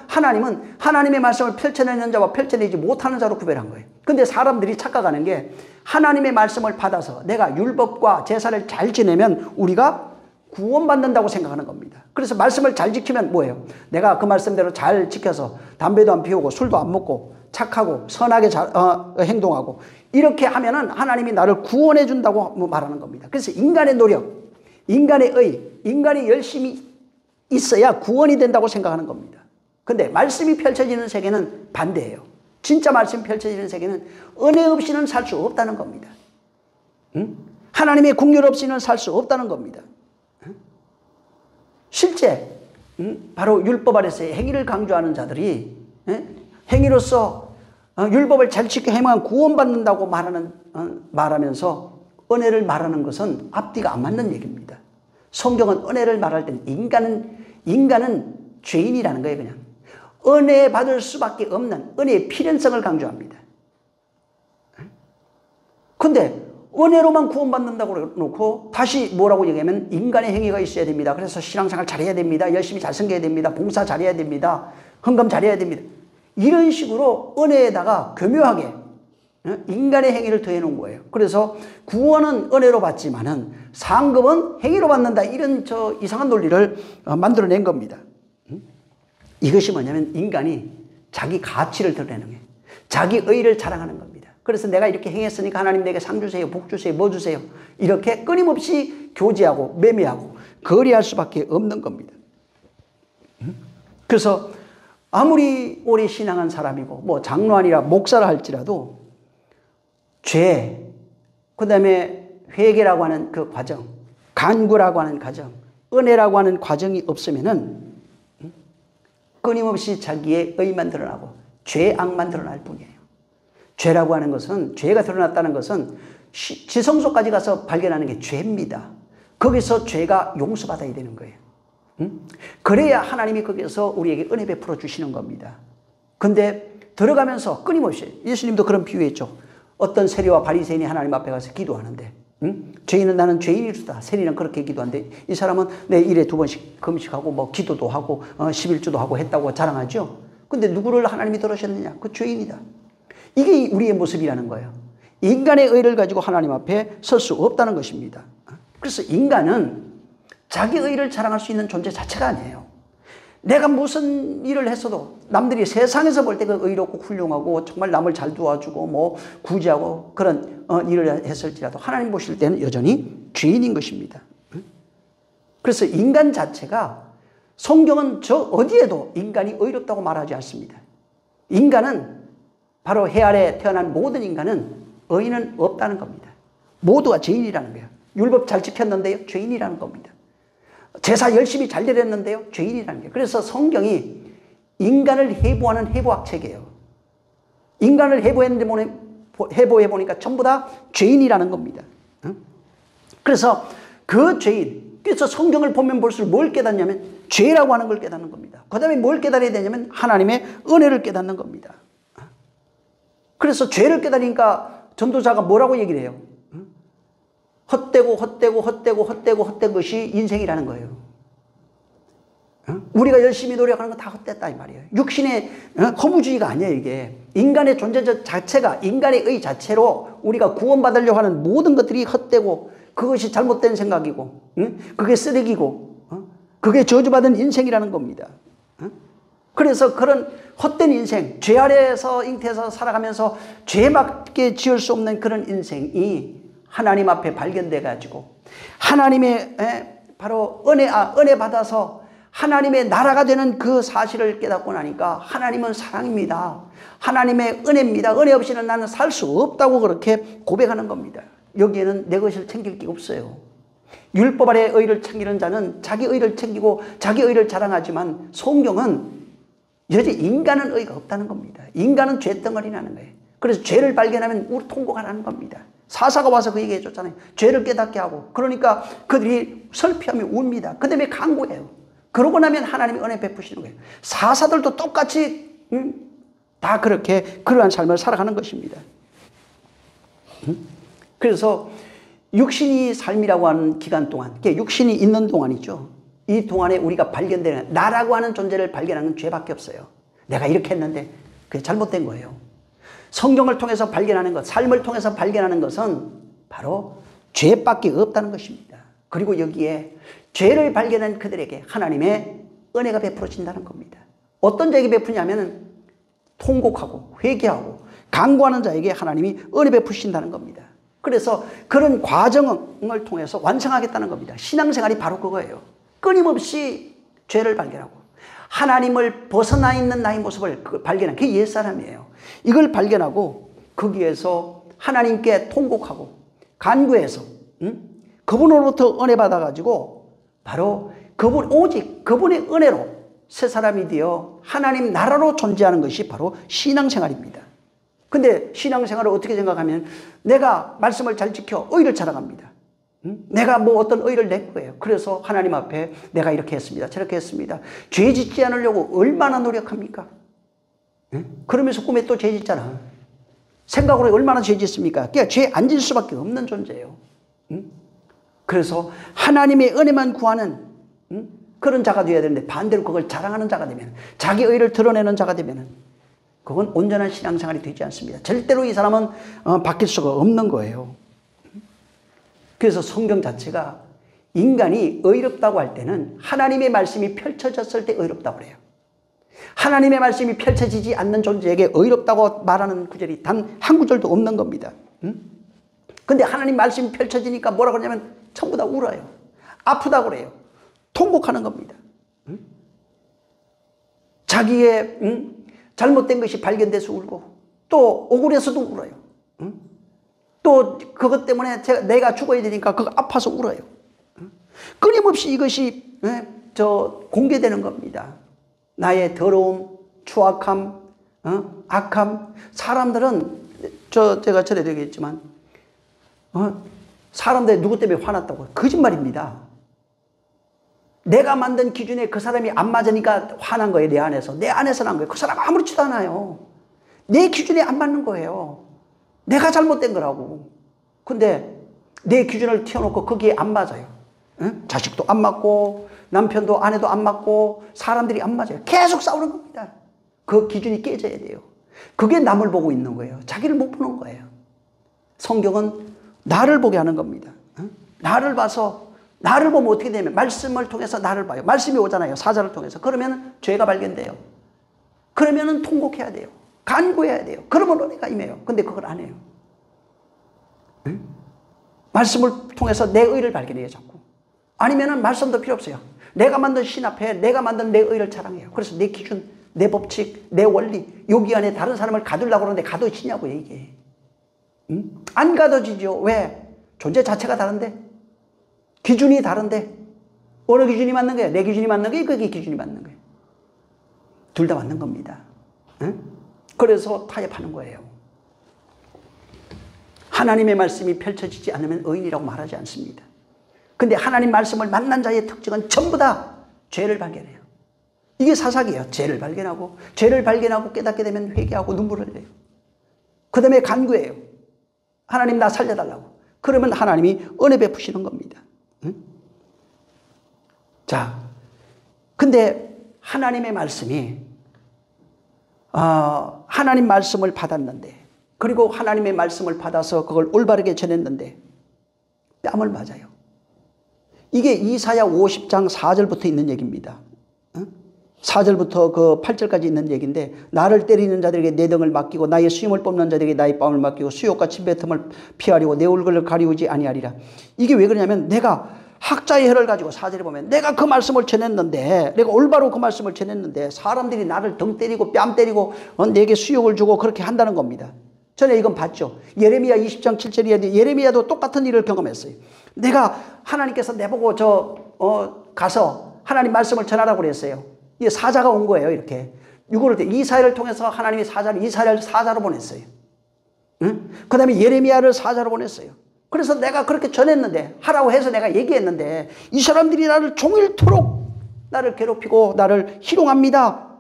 하나님은 하나님의 말씀을 펼쳐내는 자와 펼쳐내지 못하는 자로 구별한 거예요. 근데 사람들이 착각하는 게 하나님의 말씀을 받아서 내가 율법과 제사를 잘 지내면 우리가 구원받는다고 생각하는 겁니다. 그래서 말씀을 잘 지키면 뭐예요? 내가 그 말씀대로 잘 지켜서 담배도 안 피우고 술도 안 먹고 착하고 선하게 행동하고 이렇게 하면은 하나님이 나를 구원해 준다고 말하는 겁니다. 그래서 인간의 노력, 인간의 의, 인간이 열심히 있어야 구원이 된다고 생각하는 겁니다. 근데 말씀이 펼쳐지는 세계는 반대예요. 진짜 말씀이 펼쳐지는 세계는 은혜 없이는 살 수 없다는 겁니다. 하나님의 긍휼 없이는 살 수 없다는 겁니다. 실제 바로 율법 아래서 행위를 강조하는 자들이 행위로서 율법을 잘 지켜 행하면 구원받는다고 말하면서 은혜를 말하는 것은 앞뒤가 안 맞는 얘기입니다. 성경은 은혜를 말할 때는 인간은 죄인이라는 거예요. 그냥 은혜 받을 수밖에 없는 은혜의 필연성을 강조합니다. 근데 은혜로만 구원받는다고 놓고 다시 뭐라고 얘기하면 인간의 행위가 있어야 됩니다. 그래서 신앙생활 잘해야 됩니다. 열심히 잘 섬겨야 됩니다. 봉사 잘해야 됩니다. 헌금 잘해야 됩니다. 이런 식으로 은혜에다가 교묘하게 인간의 행위를 더해 놓은 거예요. 그래서 구원은 은혜로 받지만은 상급은 행위로 받는다, 이런 이상한 논리를 만들어낸 겁니다. 이것이 뭐냐면 인간이 자기 가치를 드러내는 거예요. 자기 의를 자랑하는 겁니다. 그래서 내가 이렇게 행했으니까 하나님 내게 상 주세요, 복 주세요, 뭐 주세요, 이렇게 끊임없이 교제하고 매매하고 거래할 수밖에 없는 겁니다. 그래서 아무리 오래 신앙한 사람이고 뭐 장로 아니라 목사라 할지라도 죄, 그 다음에 회개라고 하는 그 과정, 간구라고 하는 과정, 은혜라고 하는 과정이 없으면은 끊임없이 자기의 의만 드러나고 죄악만 드러날 뿐이에요. 죄라고 하는 것은, 죄가 드러났다는 것은 지성소까지 가서 발견하는 게 죄입니다. 거기서 죄가 용서받아야 되는 거예요. 그래야 하나님이 거기서 우리에게 은혜 베풀어 주시는 겁니다. 근데 들어가면서 끊임없이, 예수님도 그런 비유했죠. 어떤 세리와 바리새인이 하나님 앞에 가서 기도하는데, 죄인은 나는 죄인이로다. 세리는 그렇게 기도하는데 이 사람은 내 일에 2번씩 금식하고 뭐 기도도 하고 11주도 하고 했다고 자랑하죠. 근데 누구를 하나님이 들으셨느냐? 그 죄인이다. 이게 우리의 모습이라는 거예요. 인간의 의를 가지고 하나님 앞에 설 수 없다는 것입니다. 그래서 인간은 자기 의를 자랑할 수 있는 존재 자체가 아니에요. 내가 무슨 일을 했어도 남들이 세상에서 볼 때 그 의롭고 훌륭하고 정말 남을 잘 도와주고 뭐 구제하고 그런 일을 했을지라도 하나님 보실 때는 여전히 죄인인 것입니다. 그래서 인간 자체가, 성경은 저 어디에도 인간이 의롭다고 말하지 않습니다. 인간은, 바로 해 아래 태어난 모든 인간은 의인은 없다는 겁니다. 모두가 죄인이라는 거예요. 율법 잘 지켰는데요, 죄인이라는 겁니다. 제사 열심히 잘 드렸는데요, 죄인이라는 거예요. 그래서 성경이 인간을 해부하는 해부학 책이에요. 인간을 해부해보니까 전부 다 죄인이라는 겁니다. 그래서 그 죄인, 그래서 성경을 보면 볼수록 뭘 깨닫냐면 죄라고 하는 걸 깨닫는 겁니다. 그 다음에 뭘 깨달아야 되냐면 하나님의 은혜를 깨닫는 겁니다. 그래서 죄를 깨달으니까 전도자가 뭐라고 얘기를 해요? 헛되고 헛된 것이 인생이라는 거예요. 우리가 열심히 노력하는 건 다 헛됐다 이 말이에요. 육신의 허무주의가 아니에요. 이게 인간의 존재 자체가, 인간의 의 자체로 우리가 구원받으려고 하는 모든 것들이 헛되고 그것이 잘못된 생각이고 그게 쓰레기고 그게 저주받은 인생이라는 겁니다. 그래서 그런 헛된 인생, 죄 아래에서 잉태해서 살아가면서 죄밖에 지을 수 없는 그런 인생이 하나님 앞에 발견돼 가지고 하나님의 바로 은혜 받아서 하나님의 나라가 되는 그 사실을 깨닫고 나니까 하나님은 사랑입니다. 하나님의 은혜입니다. 은혜 없이는 나는 살 수 없다고 그렇게 고백하는 겁니다. 여기에는 내 것을 챙길 게 없어요. 율법 아래 의를 챙기는 자는 자기 의를 챙기고 자기 의를 자랑하지만 성경은 여전히 인간은 의가 없다는 겁니다. 인간은 죄덩어리 나는 거예요. 그래서 죄를 발견하면 우리 통곡하라는 겁니다. 사사가 와서 그 얘기해 줬잖아요. 죄를 깨닫게 하고 그러니까 그들이 설피하며 웁니다. 그 다음에 간구해요. 그러고 나면 하나님이 은혜 베푸시는 거예요. 사사들도 똑같이 다 그렇게 그러한 삶을 살아가는 것입니다. 그래서 육신이 삶이라고 하는 기간 동안, 육신이 있는 동안이죠. 이 동안에 우리가 발견되는 나라고 하는 존재를 발견하는 죄밖에 없어요. 내가 이렇게 했는데 그게 잘못된 거예요. 성경을 통해서 발견하는 것, 삶을 통해서 발견하는 것은 바로 죄밖에 없다는 것입니다. 그리고 여기에 죄를 발견한 그들에게 하나님의 은혜가 베풀어진다는 겁니다. 어떤 자에게 베푸냐면 통곡하고 회개하고 간구하는 자에게 하나님이 은혜 베푸신다는 겁니다. 그래서 그런 과정을 통해서 완성하겠다는 겁니다. 신앙생활이 바로 그거예요. 끊임없이 죄를 발견하고 하나님을 벗어나 있는 나의 모습을 발견한 그게 옛사람이에요. 이걸 발견하고 거기에서 하나님께 통곡하고 간구해서 그분으로부터 은혜 받아가지고 바로 오직 그분의 은혜로 새 사람이 되어 하나님 나라로 존재하는 것이 바로 신앙생활입니다. 근데 신앙생활을 어떻게 생각하면 내가 말씀을 잘 지켜 의를 자랑합니다. 내가 뭐 어떤 의를 낼 거예요. 그래서 하나님 앞에 내가 이렇게 했습니다. 저렇게 했습니다. 죄 짓지 않으려고 얼마나 노력합니까? 그러면서 꿈에 또 죄 짓잖아. 생각으로 얼마나 죄 짓습니까? 그러니까 죄 안 질 수밖에 없는 존재예요. 그래서 하나님의 은혜만 구하는 그런 자가 되어야 되는데 반대로 그걸 자랑하는 자가 되면 자기 의를 드러내는 자가 되면 그건 온전한 신앙생활이 되지 않습니다. 절대로 이 사람은 바뀔 수가 없는 거예요. 그래서 성경 자체가 인간이 의롭다고 할 때는 하나님의 말씀이 펼쳐졌을 때 의롭다고 그래요. 하나님의 말씀이 펼쳐지지 않는 존재에게 의롭다고 말하는 구절이 단 한 구절도 없는 겁니다. 근데 하나님 말씀이 펼쳐지니까 뭐라고 그러냐면 전부 다 울어요. 아프다고 그래요. 통곡하는 겁니다. 자기의 잘못된 것이 발견돼서 울고 또 억울해서도 울어요. 또 그것 때문에 내가 죽어야 되니까 그거 아파서 울어요. 끊임없이 이것이 공개되는 겁니다. 나의 더러움, 추악함, 악함. 사람들은 제가 전에 얘기했지만 사람들이 누구 때문에 화났다고 거짓말입니다. 내가 만든 기준에 그 사람이 안 맞으니까 화난 거예요. 내 안에서. 내 안에서 난 거예요. 그 사람 아무렇지도 않아요. 내 기준에 안 맞는 거예요. 내가 잘못된 거라고. 근데 내 기준을 튀어놓고 거기에 안 맞아요. 자식도 안 맞고 남편도 아내도 안 맞고 사람들이 안 맞아요. 계속 싸우는 겁니다. 그 기준이 깨져야 돼요. 그게 남을 보고 있는 거예요. 자기를 못 보는 거예요. 성경은 나를 보게 하는 겁니다. 나를 봐서 나를 보면 어떻게 되냐면 말씀을 통해서 나를 봐요. 말씀이 오잖아요. 사자를 통해서. 그러면 죄가 발견돼요. 그러면 통곡해야 돼요. 간구해야 돼요. 그러면 은혜가 임해요. 근데 그걸 안 해요. 말씀을 통해서 내 의를 발견해요. 자꾸. 아니면 말씀도 필요 없어요. 내가 만든 신 앞에 내가 만든 내 의를 자랑해요. 그래서 내 기준, 내 법칙, 내 원리 여기 안에 다른 사람을 가두려고 그러는데 가둬지냐고요. 이게. 안 가둬지죠. 왜? 존재 자체가 다른데. 기준이 다른데. 어느 기준이 맞는 거예요? 내 기준이 맞는 거예요? 그게 기준이 맞는 거예요? 둘 다 맞는 겁니다. 그래서 타협하는 거예요. 하나님의 말씀이 펼쳐지지 않으면 의인이라고 말하지 않습니다. 근데 하나님 말씀을 만난 자의 특징은 전부 다 죄를 발견해요. 이게 사사기예요. 죄를 발견하고 깨닫게 되면 회개하고 눈물을 흘려요. 그 다음에 간구해요. 하나님 나 살려달라고. 그러면 하나님이 은혜 베푸시는 겁니다. 응? 자, 근데 하나님의 말씀이 하나님 말씀을 받았는데, 그리고 하나님의 말씀을 받아서 그걸 올바르게 전했는데 뺨을 맞아요. 이게 이사야 50장 4절부터 있는 얘기입니다. 4절부터 그 8절까지 있는 얘기인데, 나를 때리는 자들에게 내 등을 맡기고 나의 수염을 뽑는 자들에게 나의 뺨을 맡기고 수욕과 침뱉음을 피하려고 내 얼굴을 가리우지 아니하리라. 이게 왜 그러냐면, 내가 학자의 혀를 가지고 4절에 보면 내가 그 말씀을 전했는데, 내가 올바로 그 말씀을 전했는데 사람들이 나를 등 때리고 뺨 때리고 내게 수욕을 주고 그렇게 한다는 겁니다. 전에 이건 봤죠. 예레미야 20장 7절에 예레미야도 똑같은 일을 경험했어요. 내가 하나님께서 내보고 가서 하나님 말씀을 전하라고 그랬어요. 이게 사자가 온 거예요. 이렇게 유고를 이사야를 통해서 하나님이 이사야를 사자로 보냈어요. 응? 그 다음에 예레미야를 사자로 보냈어요. 그래서 내가 그렇게 전했는데, 하라고 해서 내가 얘기했는데, 이 사람들이 나를 종일토록 나를 괴롭히고 나를 희롱합니다.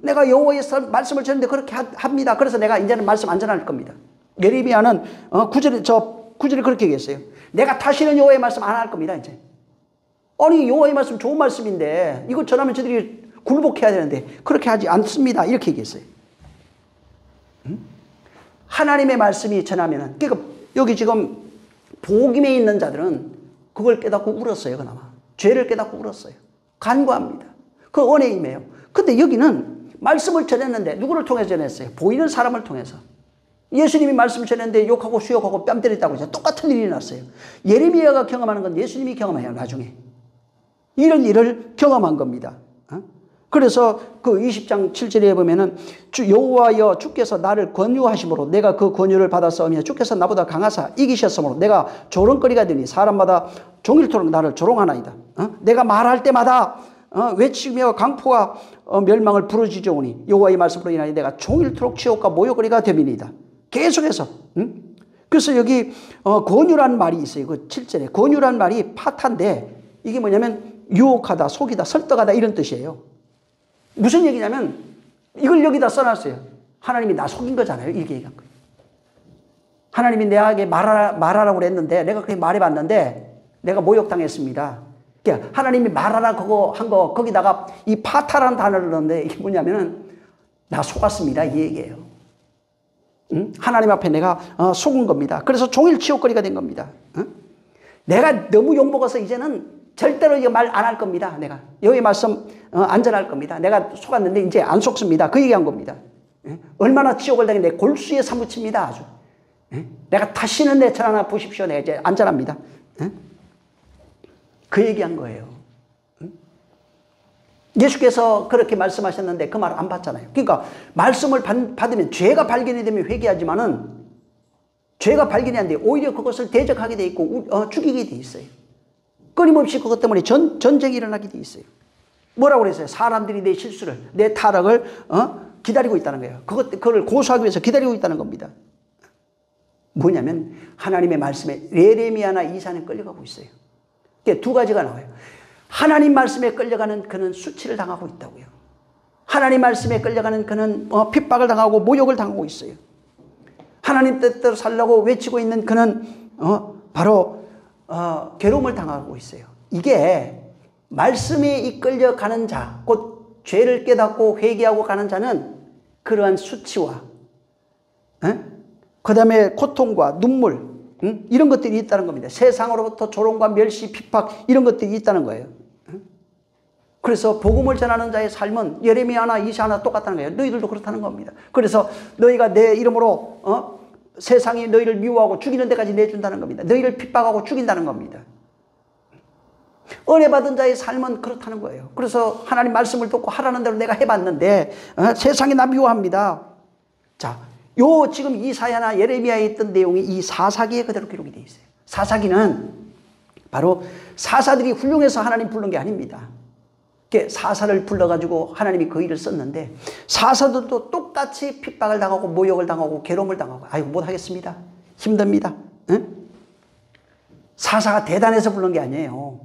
내가 여호와의 말씀을 전했는데 그렇게 합니다. 그래서 내가 이제는 말씀 안 전할 겁니다. 예레미야는 9절에 그렇게 얘기했어요. 내가 다시는 여호와의 말씀 안 할 겁니다. 이제. 아니, 여호와의 말씀 좋은 말씀인데 이거 전하면 저들이 굴복해야 되는데 그렇게 하지 않습니다. 이렇게 얘기했어요. 하나님의 말씀이 전하면은, 그러니까 여기 지금 복임에 있는 자들은 그걸 깨닫고 울었어요. 그나마 죄를 깨닫고 울었어요. 간구합니다. 그 은혜의 힘이에요. 근데 여기는 말씀을 전했는데 누구를 통해서 전했어요? 보이는 사람을 통해서. 예수님이 말씀을 전했는데 욕하고 수욕하고 뺨 때렸다고 해서 똑같은 일이 났어요. 예레미야가 경험하는 건 예수님이 경험해요. 나중에 이런 일을 경험한 겁니다. 그래서 그 20장 7절에 보면은, 주 여호와여 주께서 나를 권유하심으로 내가 그 권유를 받았사오며 주께서 나보다 강하사 이기셨으므로 내가 조롱거리가 되니 사람마다 종일토록 나를 조롱하나이다. 내가 말할 때마다 외치며 강포와 멸망을 부르짖으오니 여호와의 말씀으로 인하여 내가 종일토록 치욕과 모욕거리가 됨이니이다. 계속해서. 그래서 여기 권유란 말이 있어요. 그 7절에 권유란 말이 파타인데, 이게 뭐냐면 유혹하다, 속이다, 설득하다 이런 뜻이에요. 무슨 얘기냐면 이걸 여기다 써놨어요. 하나님이 나 속인 거잖아요. 이렇게 얘기한 거예요. 하나님이 내게 말하라고 그랬는데 내가 그렇게 말해봤는데 내가 모욕당했습니다. 그러니까 하나님이 말하라 그거 한 거 거기다가 이 파타라는 단어를 넣었는데, 이게 뭐냐면은 나 속았습니다 이 얘기예요. 응? 하나님 앞에 내가 속은 겁니다. 그래서 종일 치욕거리가 된 겁니다. 응? 내가 너무 욕먹어서 이제는 절대로 이거 말 안 할 겁니다. 내가 여기 말씀 안 전할 겁니다. 내가 속았는데 이제 안 속습니다. 그 얘기한 겁니다. 얼마나 치욕을 당했는데 골수에 사무칩니다. 아주. 내가 다시는 내 전 하나 보십시오. 내가 이제 안 전합니다. 그 얘기한 거예요. 예수께서 그렇게 말씀하셨는데 그 말 안 받잖아요. 그러니까 말씀을 받으면 죄가 발견이 되면 회개하지만은 죄가 발견이 안 돼요. 오히려 그것을 대적하게 돼 있고 죽이게 돼 있어요. 끊임없이 그것 때문에 전쟁이 일어나게 돼 있어요. 뭐라고 그랬어요? 사람들이 내 실수를, 내 타락을 기다리고 있다는 거예요. 그걸 고소하기 위해서 기다리고 있다는 겁니다. 뭐냐면 하나님의 말씀에 예레미야나 이사야는 끌려가고 있어요. 그게 두 가지가 나와요. 하나님 말씀에 끌려가는 그는 수치를 당하고 있다고요. 하나님 말씀에 끌려가는 그는 핍박을 당하고 모욕을 당하고 있어요. 하나님 뜻대로 살려고 외치고 있는 그는 바로 괴로움을 당하고 있어요. 이게 말씀에 이끌려가는 자, 곧 죄를 깨닫고 회개하고 가는 자는 그러한 수치와 그 다음에 고통과 눈물 이런 것들이 있다는 겁니다. 세상으로부터 조롱과 멸시, 핍박 이런 것들이 있다는 거예요. 그래서 복음을 전하는 자의 삶은 예레미야나 이사야나 똑같다는 거예요. 너희들도 그렇다는 겁니다. 그래서 너희가 내 이름으로 세상이 너희를 미워하고 죽이는 데까지 내준다는 겁니다. 너희를 핍박하고 죽인다는 겁니다. 은혜 받은 자의 삶은 그렇다는 거예요. 그래서 하나님 말씀을 듣고 하라는 대로 내가 해봤는데 세상이 나 미워합니다. 자, 요 지금 이사야나 예레미야에 있던 내용이 이 사사기에 그대로 기록이 되어 있어요. 사사기는 바로 사사들이 훌륭해서 하나님 부른 게 아닙니다. 사사를 불러가지고 하나님이 그 일을 썼는데 사사들도 똑같이 핍박을 당하고 모욕을 당하고 괴로움을 당하고 아이고 못하겠습니다. 힘듭니다. 사사가 대단해서 부른 게 아니에요.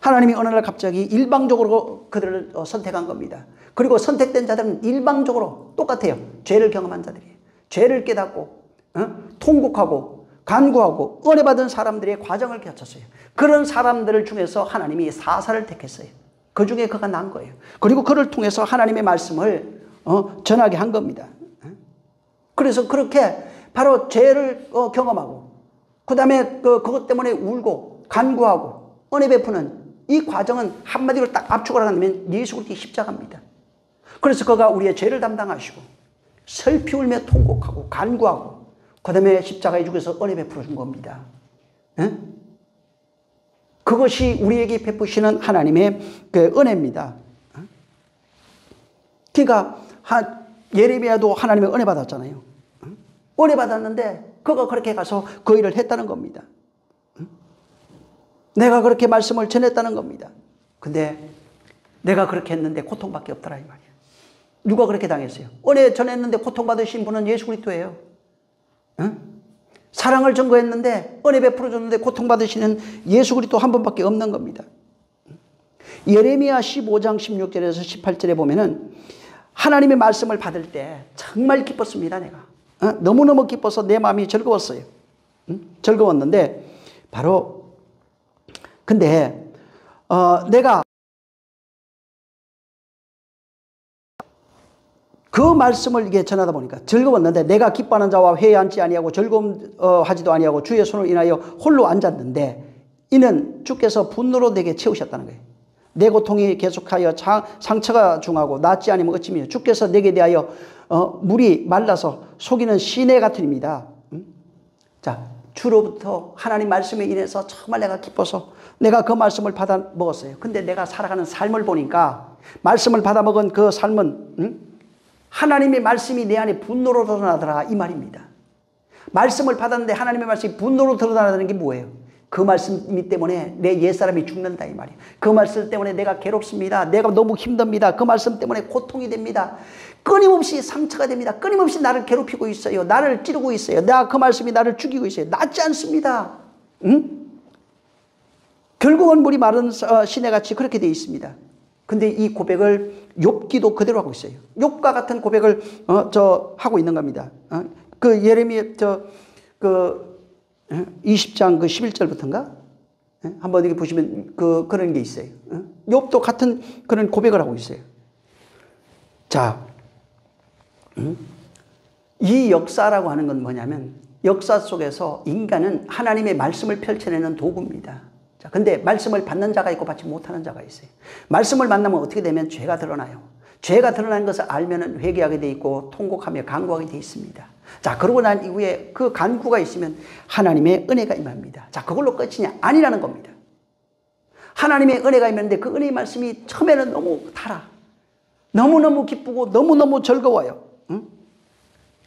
하나님이 어느 날 갑자기 일방적으로 그들을 선택한 겁니다. 그리고 선택된 자들은 일방적으로 똑같아요. 죄를 경험한 자들이에요. 죄를 깨닫고 통곡하고 간구하고 은혜 받은 사람들의 과정을 거쳤어요. 그런 사람들을 중에서 하나님이 사사를 택했어요. 그 중에 그가 난 거예요. 그리고 그를 통해서 하나님의 말씀을 전하게 한 겁니다. 그래서 그렇게 바로 죄를 경험하고 그 다음에 그것 때문에 울고 간구하고 은혜 베푸는 이 과정은 한마디로 딱 압축을 하면 예수 그리스도의 십자가입니다. 그래서 그가 우리의 죄를 담당하시고 슬피 울며 통곡하고 간구하고 그 다음에 십자가에 죽어서 은혜 베풀어 준 겁니다. 그것이 우리에게 베푸시는 하나님의 그 은혜입니다. 그러니까 예레미야도 하나님의 은혜 받았잖아요. 은혜 받았는데 그가 그렇게 가서 그 일을 했다는 겁니다. 내가 그렇게 말씀을 전했다는 겁니다. 근데 내가 그렇게 했는데 고통밖에 없더라 이 말이에요. 누가 그렇게 당했어요? 은혜 전했는데 고통받으신 분은 예수 그리스도예요. 사랑을 전거했는데 은혜 베풀어 줬는데 고통받으시는 예수 그리스도 한 분밖에 없는 겁니다. 예레미야 15장 16절에서 18절에 보면은 하나님의 말씀을 받을 때 정말 기뻤습니다. 내가 너무너무 기뻐서 내 마음이 즐거웠어요. 즐거웠는데 바로 근데 내가 그 말씀을 이게 전하다 보니까 즐거웠는데 내가 기뻐하는 자와 회의하지 아니하고 즐거움하지도 아니하고 주의 손을 인하여 홀로 앉았는데 이는 주께서 분노로 내게 채우셨다는 거예요. 내 고통이 계속하여 상처가 중하고 낫지 않으면 어찌며 주께서 내게 대하여 물이 말라서 속이는 시내 같으립니다. 자, 주로부터 하나님 말씀에 인해서 정말 내가 기뻐서 내가 그 말씀을 받아 먹었어요. 근데 내가 살아가는 삶을 보니까 말씀을 받아 먹은 그 삶은 하나님의 말씀이 내 안에 분노로 드러나더라 이 말입니다. 말씀을 받았는데 하나님의 말씀이 분노로 드러나는 게 뭐예요? 그 말씀 때문에 내 옛사람이 죽는다 이 말이에요. 그 말씀 때문에 내가 괴롭습니다. 내가 너무 힘듭니다. 그 말씀 때문에 고통이 됩니다. 끊임없이 상처가 됩니다. 끊임없이 나를 괴롭히고 있어요. 나를 찌르고 있어요. 그 말씀이 나를 죽이고 있어요. 낫지 않습니다. 결국은 물이 마른 시내같이 그렇게 되어 있습니다. 근데 이 고백을 욥기도 그대로 하고 있어요. 욥과 같은 고백을 하고 있는 겁니다. 그 예레미야 20장 그 11절부터인가? 한번 여기 보시면 그런 게 있어요. 욥도 같은 그런 고백을 하고 있어요. 자, 이 역사라고 하는 건 뭐냐면 역사 속에서 인간은 하나님의 말씀을 펼쳐내는 도구입니다. 자, 근데 말씀을 받는 자가 있고 받지 못하는 자가 있어요. 말씀을 만나면 어떻게 되면 죄가 드러나요. 죄가 드러나는 것을 알면 회개하게 돼 있고 통곡하며 간구하게 돼 있습니다. 자, 그러고 난 이후에 그 간구가 있으면 하나님의 은혜가 임합니다. 자, 그걸로 끝이냐? 아니라는 겁니다. 하나님의 은혜가 임했는데 그 은혜의 말씀이 처음에는 너무 달아. 너무너무 기쁘고 너무너무 즐거워요.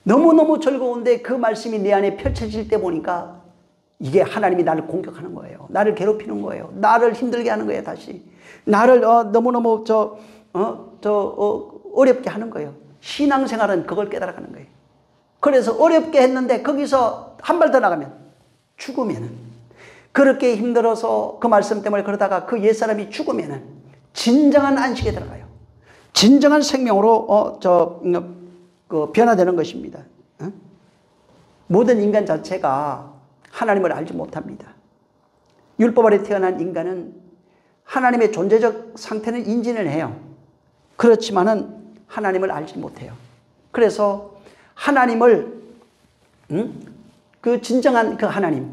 너무너무 즐거운데 그 말씀이 내 안에 펼쳐질 때 보니까 이게 하나님이 나를 공격하는 거예요. 나를 괴롭히는 거예요. 나를 힘들게 하는 거예요. 다시 나를 너무너무 어렵게 하는 거예요. 신앙생활은 그걸 깨달아가는 거예요. 그래서 어렵게 했는데 거기서 한 발 더 나가면 죽으면은 그렇게 힘들어서 그 말씀 때문에 그러다가 그 옛사람이 죽으면은 진정한 안식에 들어가요. 진정한 생명으로 변화되는 것입니다. 모든 인간 자체가 하나님을 알지 못합니다. 율법 아래 태어난 인간은 하나님의 존재적 상태는 인지는 해요. 그렇지만은 하나님을 알지 못해요. 그래서 하나님을 그 진정한 그 하나님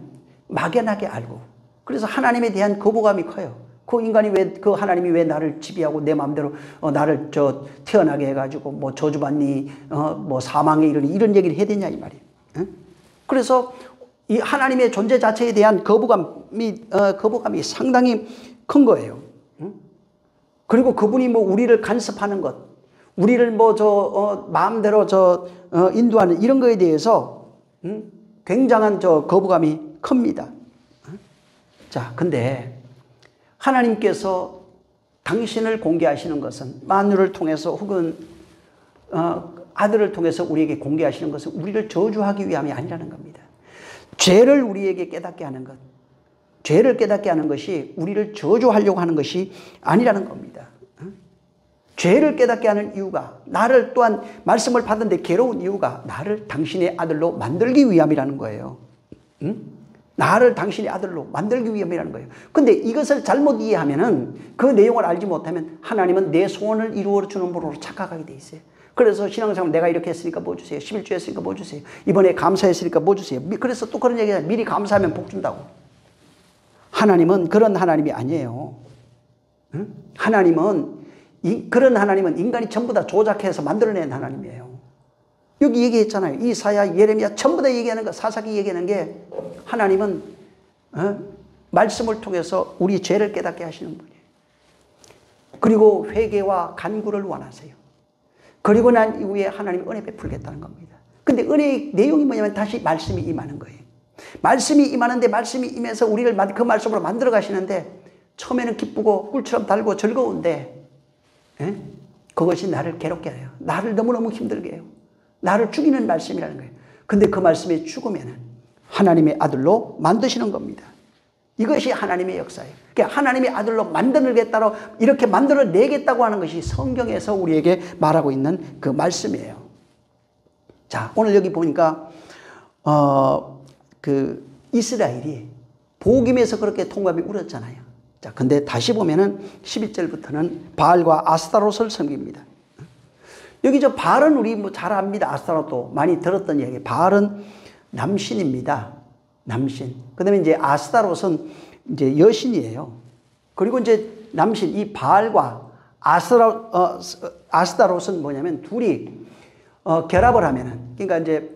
막연하게 알고 그래서 하나님에 대한 거부감이 커요. 그 인간이 그 하나님이 왜 나를 지배하고 내 마음대로 나를 태어나게 해가지고 뭐 저주받니 뭐 사망에 이르니 이런 얘기를 해야 되냐 이 말이에요. 그래서 이 하나님의 존재 자체에 대한 거부감이 상당히 큰 거예요. 그리고 그분이 뭐 우리를 간섭하는 것, 우리를 뭐 마음대로 인도하는 이런 거에 대해서 굉장한 거부감이 큽니다. 자, 근데 하나님께서 당신을 공개하시는 것은 마누를 통해서 혹은 아들을 통해서 우리에게 공개하시는 것은 우리를 저주하기 위함이 아니라는 겁니다. 죄를 우리에게 깨닫게 하는 것, 죄를 깨닫게 하는 것이 우리를 저주하려고 하는 것이 아니라는 겁니다. 죄를 깨닫게 하는 이유가, 나를 또한 말씀을 받는데 괴로운 이유가 나를 당신의 아들로 만들기 위함이라는 거예요. 응? 나를 당신의 아들로 만들기 위함이라는 거예요. 근데 이것을 잘못 이해하면은, 그 내용을 알지 못하면 하나님은 내 소원을 이루어 주는 분으로 착각하게 돼 있어요. 그래서 신앙생활 내가 이렇게 했으니까 뭐 주세요. 11조 했으니까 뭐 주세요. 이번에 감사했으니까 뭐 주세요. 그래서 또 그런 얘기해요. 미리 감사하면 복 준다고. 하나님은 그런 하나님이 아니에요. 응? 그런 하나님은 인간이 전부 다 조작해서 만들어낸 하나님이에요. 여기 얘기했잖아요. 이사야, 예레미야 전부 다 얘기하는 거, 사사기 얘기하는 게, 하나님은 말씀을 통해서 우리 죄를 깨닫게 하시는 분이에요. 그리고 회개와 간구를 원하세요. 그리고 난 이후에 하나님이 은혜 베풀겠다는 겁니다. 근데 은혜의 내용이 뭐냐면 다시 말씀이 임하는 거예요. 말씀이 임하는데, 말씀이 임해서 우리를 그 말씀으로 만들어 가시는데, 처음에는 기쁘고 꿀처럼 달고 즐거운데, 그것이 나를 괴롭게 해요. 나를 너무너무 힘들게 해요. 나를 죽이는 말씀이라는 거예요. 근데 그 말씀이 죽으면 하나님의 아들로 만드시는 겁니다. 이것이 하나님의 역사예요. 그러니까 하나님의 아들로 만들겠다고, 이렇게 만들어내겠다고 하는 것이 성경에서 우리에게 말하고 있는 그 말씀이에요. 자, 오늘 여기 보니까 그 이스라엘이 복임에서 그렇게 통밥이 울었잖아요. 자, 근데 다시 보면은 11절부터는 바알과 아스타롯을 섬깁니다. 여기 저 바알은 우리 뭐 잘 압니다. 아스타롯도 많이 들었던 얘기. 바알은 남신입니다. 남신. 그 다음에 이제 아스타롯은 이제 여신이에요. 그리고 이제 남신, 이 바알과 아스타롯은 뭐냐면 둘이 결합을 하면은, 그러니까 이제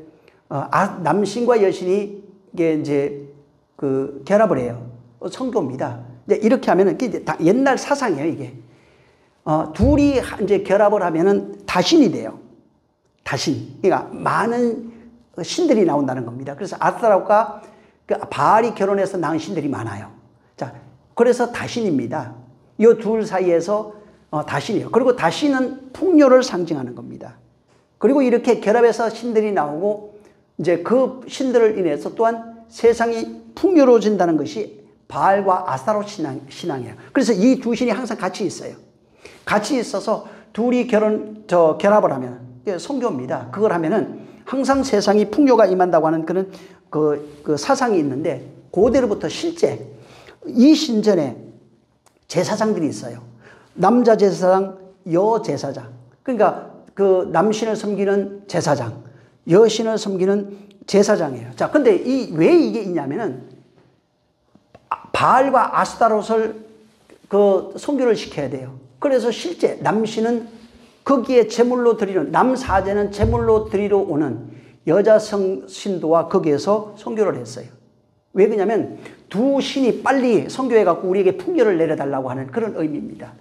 남신과 여신이 이제 그 결합을 해요. 성교입니다. 이제 이렇게 하면은 이제 옛날 사상이에요, 이게. 둘이 이제 결합을 하면은 다신이 돼요. 다신. 그러니까 많은 신들이 나온다는 겁니다. 그래서 아스타롯과 바알이 결혼해서 낳은 신들이 많아요. 자, 그래서 다신입니다. 이 둘 사이에서 다신이에요. 그리고 다신은 풍요를 상징하는 겁니다. 그리고 이렇게 결합해서 신들이 나오고, 이제 그 신들을 인해서 또한 세상이 풍요로워진다는 것이 바알과 아스타롯 신앙이에요. 그래서 이 두 신이 항상 같이 있어요. 같이 있어서 둘이 결합을 하면, 성교입니다. 그걸 하면은 항상 세상이 풍요가 임한다고 하는 그런 그 사상이 있는데, 그대로부터 실제 이 신전에 제사장들이 있어요. 남자 제사장, 여 제사장. 그러니까 그 남신을 섬기는 제사장, 여신을 섬기는 제사장이에요. 자, 근데 왜 이게 있냐면은, 바알과 아스타롯을 그 성교를 시켜야 돼요. 그래서 실제 남신은 거기에 제물로 드리는, 남사제는 제물로 드리러 오는 여자 신도와 거기에서 성교를 했어요. 왜 그러냐면 두 신이 빨리 성교해 갖고 우리에게 풍요를 내려달라고 하는 그런 의미입니다.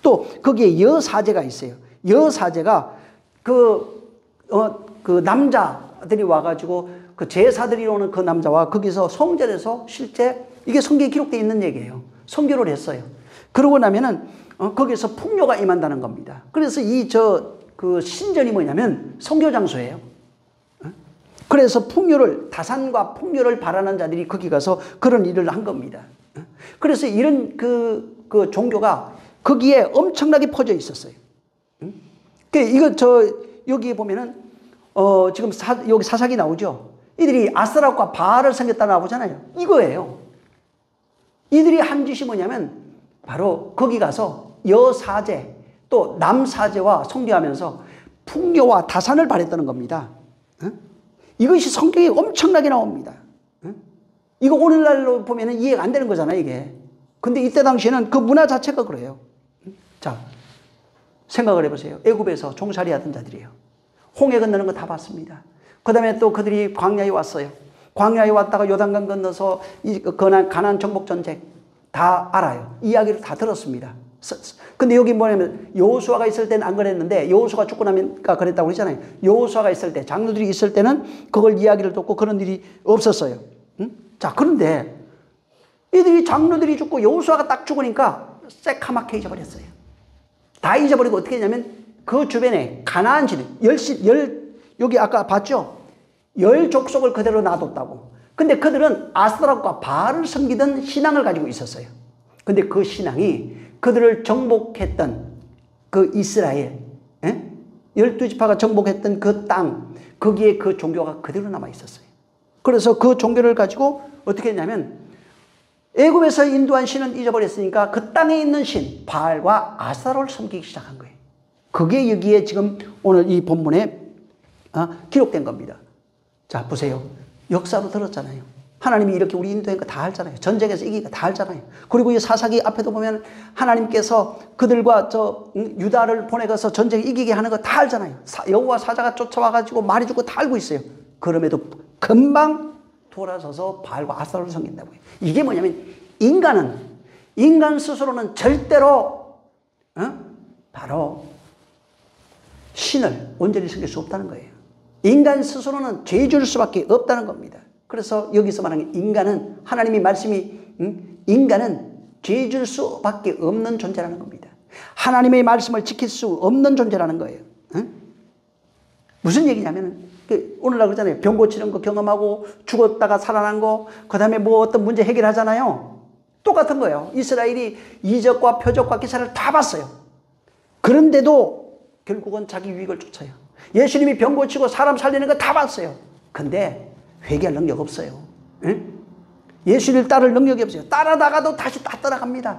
또 거기에 여사제가 있어요. 여사제가 그 남자들이 와가지고 그 제사들이 오는 그 남자와 거기서 성전에서 실제 이게 성경에 기록되어 있는 얘기예요. 성교를 했어요. 그러고 나면은 거기서 풍요가 임한다는 겁니다. 그래서 그 신전이 뭐냐면 성교 장소예요. 그래서 다산과 풍요를 바라는 자들이 거기 가서 그런 일을 한 겁니다. 그래서 이런 그 종교가 거기에 엄청나게 퍼져 있었어요. 여기 보면은 지금 여기 사사기 나오죠. 이들이 아스타롯과 바알을 섬겼다 나오잖아요. 이거예요. 이들이 한 짓이 뭐냐면 바로 거기 가서 여사제 또 남사제와 성교하면서 풍요와 다산을 바랬다는 겁니다. 이것이 성경에 엄청나게 나옵니다. 이거 오늘날로 보면 이해가 안 되는 거잖아요, 이게. 근데 이때 당시에는 그 문화 자체가 그래요. 자, 생각을 해보세요. 애굽에서 종살이 하던 자들이에요. 홍해 건너는 거 다 봤습니다. 그 다음에 또 그들이 광야에 왔어요. 광야에 왔다가 요단강 건너서 가나안 정복 전쟁 다 알아요. 이야기를 다 들었습니다. 근데 여기 뭐냐면 여호수아가 있을 때는 안 그랬는데 여호수아가 죽고 나면 그랬다고 그러잖아요. 여호수아가 있을 때, 장로들이 있을 때는 그걸 이야기를 듣고 그런 일이 없었어요. 자, 그런데 이들이 장로들이 죽고 여호수아가 딱 죽으니까 새카맣게 잊어버렸어요. 다 잊어버리고 어떻게 했냐면 그 주변에 가나안 지대, 여기 아까 봤죠? 10족속을 그대로 놔뒀다고. 근데 그들은 아스타롯과 바알을 섬기던 신앙을 가지고 있었어요. 근데 그 신앙이 그들을 정복했던 그 이스라엘, 12지파가 정복했던 그 땅, 거기에 그 종교가 그대로 남아 있었어요. 그래서 그 종교를 가지고 어떻게 했냐면 애굽에서 인도한 신은 잊어버렸으니까 그 땅에 있는 신 바알과 아스타롯을 섬기기 시작한 거예요. 그게 여기에 지금 오늘 이 본문에 기록된 겁니다. 자, 보세요. 역사로 들었잖아요. 하나님이 이렇게 우리 인도한 거 다 알잖아요. 전쟁에서 이긴 거 다 알잖아요. 그리고 이 사사기 앞에도 보면 하나님께서 그들과 유다를 보내가서 전쟁 이기게 하는 거 다 알잖아요. 여호와 사자가 쫓아와가지고 말해주고 다 알고 있어요. 그럼에도 금방 돌아서서 바알과 아스타롯을 섬긴다고요. 이게 뭐냐면 인간 스스로는 절대로 바로 신을 온전히 섬길 수 없다는 거예요. 인간 스스로는 죄 지을 수밖에 없다는 겁니다. 그래서 여기서 말하는 인간은 하나님이 말씀이 인간은 죄 지을 수밖에 없는 존재라는 겁니다. 하나님의 말씀을 지킬 수 없는 존재라는 거예요. 무슨 얘기냐면 오늘날 그러잖아요. 병 고치는 거 경험하고 죽었다가 살아난 거 그다음에 뭐 어떤 문제 해결하잖아요. 똑같은 거예요. 이스라엘이 이적과 표적과 기사를 다 봤어요. 그런데도 결국은 자기 유익을 쫓아요. 예수님이 병 고치고 사람 살리는 거 다 봤어요. 근데 회개할 능력 없어요. 응? 예수를 따를 능력이 없어요. 따라다가도 다시 다 떠나갑니다.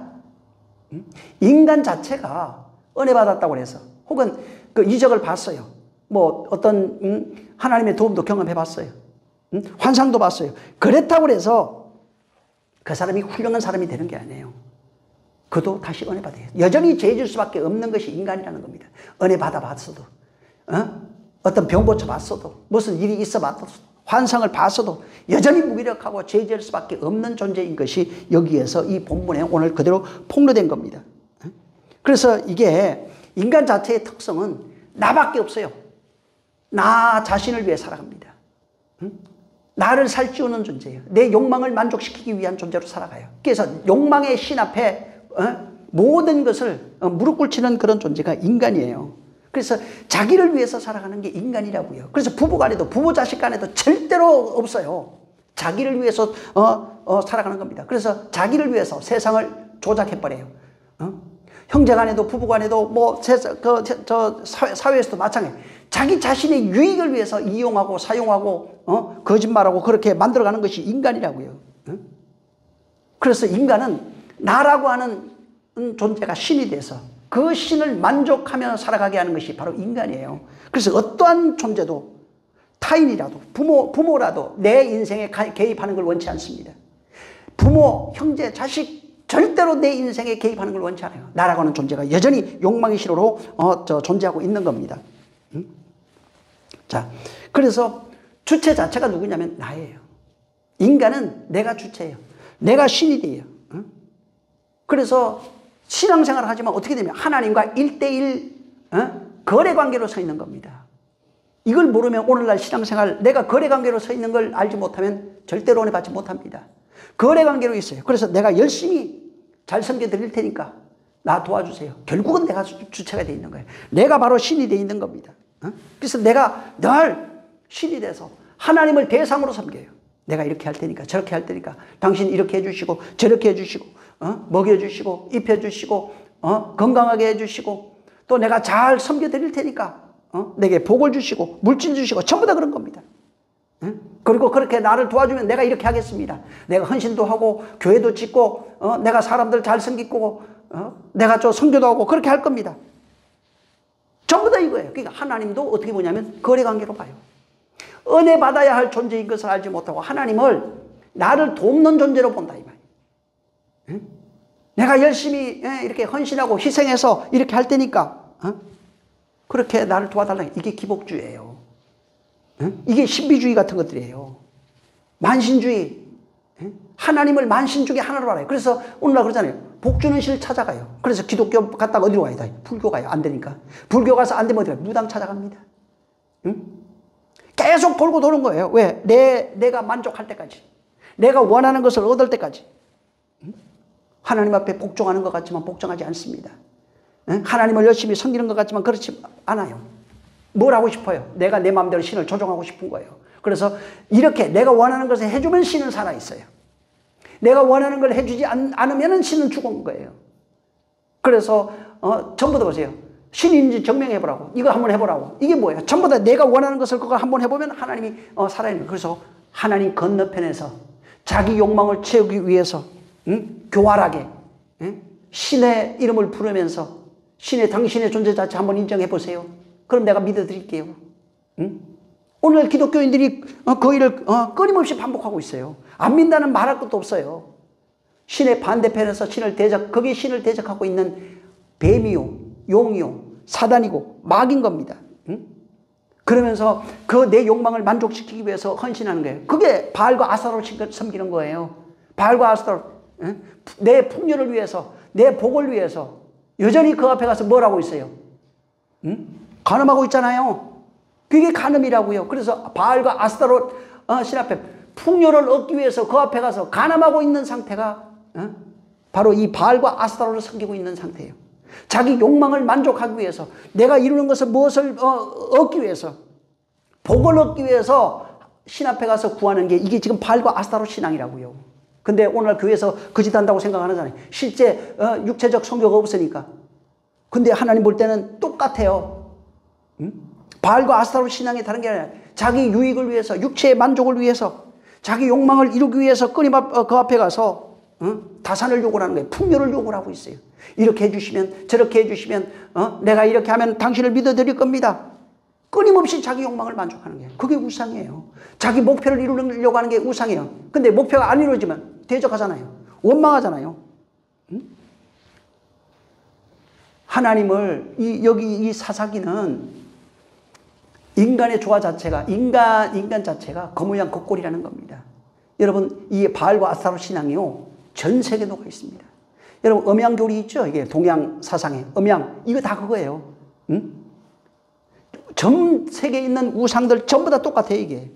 응? 인간 자체가 은혜 받았다고 해서 혹은 그 이적을 봤어요. 뭐 어떤 하나님의 도움도 경험해 봤어요. 환상도 봤어요. 그렇다고 해서 그 사람이 훌륭한 사람이 되는 게 아니에요. 그도 다시 은혜 받아요. 여전히 죄 지을 수밖에 없는 것이 인간이라는 겁니다. 은혜 받아봤어도 어떤 병 고쳐봤어도 무슨 일이 있어봤어도 환상을 봤어도 여전히 무기력하고 죄 지을 수밖에 없는 존재인 것이 여기에서 이 본문에 오늘 그대로 폭로된 겁니다. 그래서 이게 인간 자체의 특성은 나밖에 없어요. 나 자신을 위해 살아갑니다. 나를 살찌우는 존재예요. 내 욕망을 만족시키기 위한 존재로 살아가요. 그래서 욕망의 신 앞에 모든 것을 무릎 꿇치는 그런 존재가 인간이에요. 그래서 자기를 위해서 살아가는 게 인간이라고요. 그래서 부부 간에도 부부 자식 간에도 절대로 없어요. 자기를 위해서 살아가는 겁니다. 그래서 자기를 위해서 세상을 조작해버려요. 형제 간에도 부부 간에도 뭐 사회에서도 마찬가지예요. 자기 자신의 유익을 위해서 이용하고 사용하고 거짓말하고 그렇게 만들어가는 것이 인간이라고요. 그래서 인간은 나라고 하는 존재가 신이 돼서 그 신을 만족하며 살아가게 하는 것이 바로 인간이에요. 그래서 어떠한 존재도 타인이라도 부모라도 내 인생에 개입하는 걸 원치 않습니다. 부모, 형제, 자식 절대로 내 인생에 개입하는 걸 원치 않아요. 나라고 하는 존재가 여전히 욕망의 실로로 존재하고 있는 겁니다. 자, 그래서 주체 자체가 누구냐면 나예요. 인간은 내가 주체예요. 내가 신이 돼요. 그래서 신앙생활을 하지만 어떻게 되면 하나님과 1대1 거래관계로 서 있는 겁니다. 이걸 모르면 오늘날 신앙생활 내가 거래관계로 서 있는 걸 알지 못하면 절대로 은혜 받지 못합니다. 거래관계로 있어요. 그래서 내가 열심히 잘 섬겨드릴 테니까 나 도와주세요. 결국은 내가 주체가 되어 있는 거예요. 내가 바로 신이 되어 있는 겁니다. 그래서 내가 늘 신이 돼서 하나님을 대상으로 섬겨요. 내가 이렇게 할 테니까 저렇게 할 테니까 당신 이렇게 해주시고 저렇게 해주시고 먹여주시고 입혀주시고 건강하게 해주시고 또 내가 잘 섬겨드릴 테니까 내게 복을 주시고 물질 주시고 전부 다 그런 겁니다. 그리고 그렇게 나를 도와주면 내가 이렇게 하겠습니다. 내가 헌신도 하고 교회도 짓고 내가 사람들 잘 섬기고 내가 선교도 하고 그렇게 할 겁니다. 전부 다 이거예요. 그러니까 하나님도 어떻게 보냐면 거래관계로 봐요. 은혜 받아야 할 존재인 것을 알지 못하고 하나님을 나를 돕는 존재로 본다 이 말이에요. 내가 열심히 이렇게 헌신하고 희생해서 이렇게 할 테니까 그렇게 나를 도와달라. 이게 기복주의예요. 이게 신비주의 같은 것들이에요. 만신주의. 하나님을 만신 중에 하나로 알아요. 그래서 오늘날 그러잖아요. 복 주는 신을 찾아가요. 그래서 기독교 갔다가 어디로 가요? 불교 가요. 안 되니까. 불교 가서 안 되면 어디로 가요? 무당 찾아갑니다. 계속 돌고 도는 거예요. 왜? 내가 만족할 때까지. 내가 원하는 것을 얻을 때까지. 하나님 앞에 복종하는 것 같지만 복종하지 않습니다. 하나님을 열심히 섬기는 것 같지만 그렇지 않아요. 뭘 하고 싶어요? 내가 내 마음대로 신을 조종하고 싶은 거예요. 그래서 이렇게 내가 원하는 것을 해주면 신은 살아있어요. 내가 원하는 걸 해주지 않으면 신은 죽은 거예요. 그래서 전부 다 보세요. 신인지 증명해보라고. 이거 한번 해보라고. 이게 뭐예요? 전부 다 내가 원하는 것을 그걸 한번 해보면 하나님이 살아있는 거예요. 그래서 하나님 건너편에서 자기 욕망을 채우기 위해서 교활하게 신의 이름을 부르면서 신의 당신의 존재 자체 한번 인정해 보세요. 그럼 내가 믿어드릴게요. 오늘 기독교인들이 그 일을 끊임없이 반복하고 있어요. 안 믿는다는 말할 것도 없어요. 신의 반대편에서 거기에 신을 대적하고 있는 뱀이요, 용이요, 사단이고 마귀인 겁니다. 그러면서 그 내 욕망을 만족시키기 위해서 헌신하는 거예요. 그게 바알과 아스타롯 섬기는 거예요. 바알과 아스타롯, 내 풍요를 위해서, 내 복을 위해서 여전히 그 앞에 가서 뭘 하고 있어요? 간음하고 있잖아요. 그게 간음이라고요. 그래서 바알과 아스타롯 신 앞에 풍요를 얻기 위해서 그 앞에 가서 간음하고 있는 상태가 바로 이 바알과 아스타롯을 섬기고 있는 상태예요. 자기 욕망을 만족하기 위해서, 내가 이루는 것은 무엇을 얻기 위해서, 복을 얻기 위해서 신 앞에 가서 구하는 게 이게 지금 바알과 아스타롯 신앙이라고요. 근데 오늘 교회에서 거짓 한다고 생각하잖아요. 실제 육체적 성교가 없으니까. 근데 하나님 볼 때는 똑같아요. 바알과 아스타롯 신앙이 다른 게 아니라 자기 유익을 위해서, 육체의 만족을 위해서, 자기 욕망을 이루기 위해서 그 앞에 가서 다산을 요구를 하는 거예요. 풍요를 요구를 하고 있어요. 이렇게 해주시면, 저렇게 해주시면, 내가 이렇게 하면 당신을 믿어드릴 겁니다. 끊임없이 자기 욕망을 만족하는 게 그게 우상이에요. 자기 목표를 이루려고 하는 게 우상이에요. 근데 목표가 안 이루어지면 대적하잖아요. 원망하잖아요. 하나님을 여기 이 사사기는 인간의 조화 자체가 인간 자체가 거모양 겉골이라는 겁니다. 여러분 이 바알과 아스타롯 신앙이요 전 세계에 녹아 있습니다. 여러분 음양교리 있죠? 이게 동양 사상의 음양 이거 다 그거예요. 전 세계에 있는 우상들 전부 다 똑같아요 이게.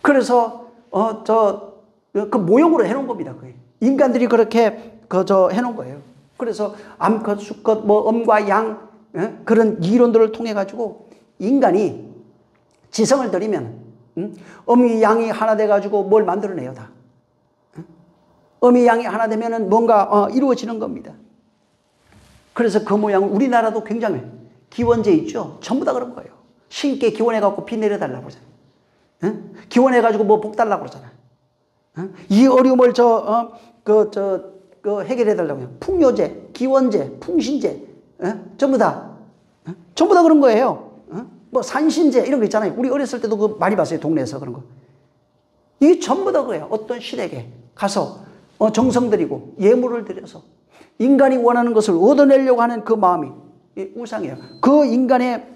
그래서 그 모형으로 해놓은 겁니다. 그게. 인간들이 그렇게 해놓은 거예요. 그래서 암컷, 수컷, 뭐 음과 양 그런 이론들을 통해 가지고 인간이 지성을 들이면 음이 양이 하나 돼 가지고 뭘 만들어내요 다. 음이 양이 하나 되면은 뭔가 이루어지는 겁니다. 그래서 그 모양은 우리나라도 굉장히 기원제 있죠. 전부 다 그런 거예요. 신께 기원해 갖고 비 내려달라고 그러잖아요. 기원해 가지고 뭐 복 달라고 그러잖아요. 이 어려움을 해결해 달라고 해요. 풍요제, 기원제, 풍신제, 전부 다 그런 거예요. 뭐 산신제 이런 거 있잖아요. 우리 어렸을 때도 그 많이 봤어요. 동네에서 그런 거. 이게 전부 다 그래요. 어떤 신에게 가서 정성 들이고 예물을 드려서 인간이 원하는 것을 얻어내려고 하는 그 마음이 우상이에요. 그 인간의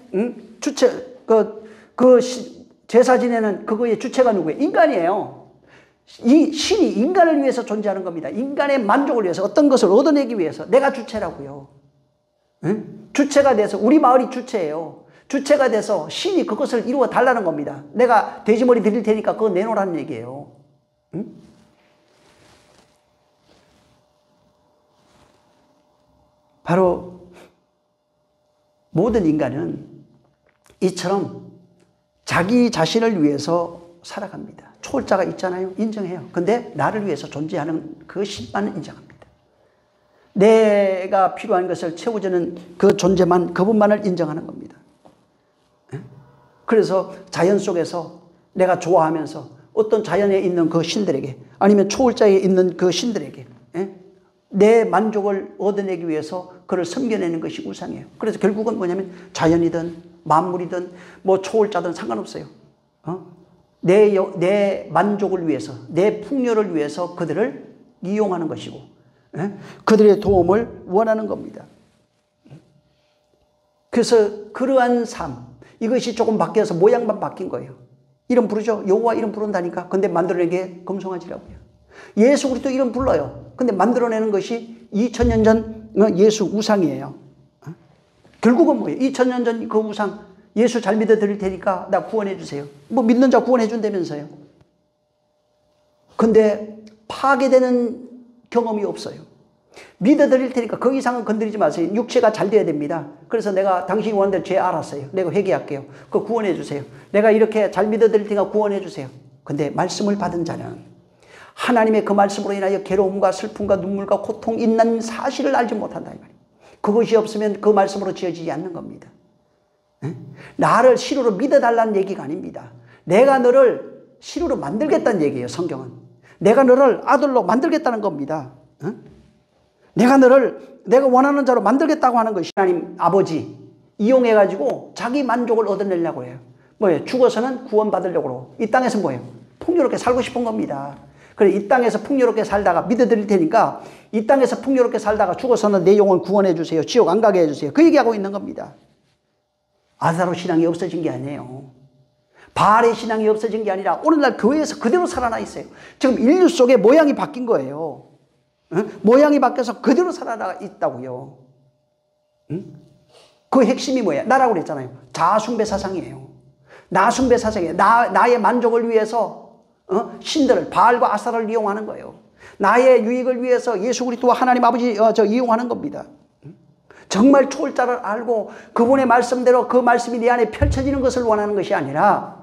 주체, 제사 지내는 그거의 주체가 누구예요? 인간이에요. 이 신이 인간을 위해서 존재하는 겁니다. 인간의 만족을 위해서 어떤 것을 얻어내기 위해서 내가 주체라고요. 주체가 돼서 우리 마을이 주체예요. 주체가 돼서 신이 그것을 이루어 달라는 겁니다. 내가 돼지머리 드릴 테니까 그거 내놓으라는 얘기예요. 바로 모든 인간은 이처럼 자기 자신을 위해서 살아갑니다. 초월자가 있잖아요. 인정해요. 근데 나를 위해서 존재하는 그 신만은 인정합니다. 내가 필요한 것을 채워주는 그 존재만, 그분만을 인정하는 겁니다. 그래서 자연 속에서 내가 좋아하면서 어떤 자연에 있는 그 신들에게 아니면 초월자에 있는 그 신들에게 내 만족을 얻어내기 위해서 그를 섬겨내는 것이 우상이에요. 그래서 결국은 뭐냐면 자연이든 만물이든 뭐 초월자든 상관없어요. 내 만족을 위해서, 내 풍요를 위해서 그들을 이용하는 것이고 그들의 도움을 원하는 겁니다. 그래서 그러한 삶, 이것이 조금 바뀌어서 모양만 바뀐 거예요. 이름 부르죠. 여호와 이름 부른다니까. 근데 만들어낸 게 금송아지라고요. 예수 그리스도 이름 불러요. 근데 만들어내는 것이 2000년 전 예수 우상이에요. 결국은 뭐예요? 2000년 전 그 우상, 예수 잘 믿어드릴 테니까 나 구원해 주세요. 뭐 믿는 자 구원해 준다면서요. 근데 파괴되는 경험이 없어요. 믿어드릴 테니까 그 이상은 건드리지 마세요. 육체가 잘 돼야 됩니다. 그래서 내가 당신이 원하는 대로 죄 알았어요. 내가 회개할게요. 그거 구원해 주세요. 내가 이렇게 잘 믿어드릴 테니까 구원해 주세요. 근데 말씀을 받은 자는 하나님의 그 말씀으로 인하여 괴로움과 슬픔과 눈물과 고통 있는 사실을 알지 못한다 이 말이에요. 그것이 없으면 그 말씀으로 지어지지 않는 겁니다. 나를 시루로 믿어달라는 얘기가 아닙니다. 내가 너를 시루로 만들겠다는 얘기예요. 성경은. 내가 너를 아들로 만들겠다는 겁니다. 내가 너를 내가 원하는 자로 만들겠다고 하는 것이 하나님 아버지 이용해가지고 자기 만족을 얻어내려고 해요. 뭐예요? 죽어서는 구원받으려고. 이 땅에서 뭐예요? 풍요롭게 살고 싶은 겁니다. 그래, 이 땅에서 풍요롭게 살다가 믿어드릴 테니까 이 땅에서 풍요롭게 살다가 죽어서는 내 영혼 구원해 주세요. 지옥 안 가게 해주세요. 그 얘기하고 있는 겁니다. 아사로 신앙이 없어진 게 아니에요. 바알의 신앙이 없어진 게 아니라 오늘날 교회에서 그대로 살아나 있어요. 지금 인류 속에 모양이 바뀐 거예요. 모양이 바뀌어서 그대로 살아나 있다고요. 그 핵심이 뭐예요? 나라고 그랬잖아요. 자아숭배 사상이에요. 나숭배 사상이에요. 나의 만족을 위해서 신들을 바알과 아사를 이용하는 거예요. 나의 유익을 위해서 예수 그리스도와 하나님 아버지 이용하는 겁니다. 정말 초월자를 알고 그분의 말씀대로 그 말씀이 내 안에 펼쳐지는 것을 원하는 것이 아니라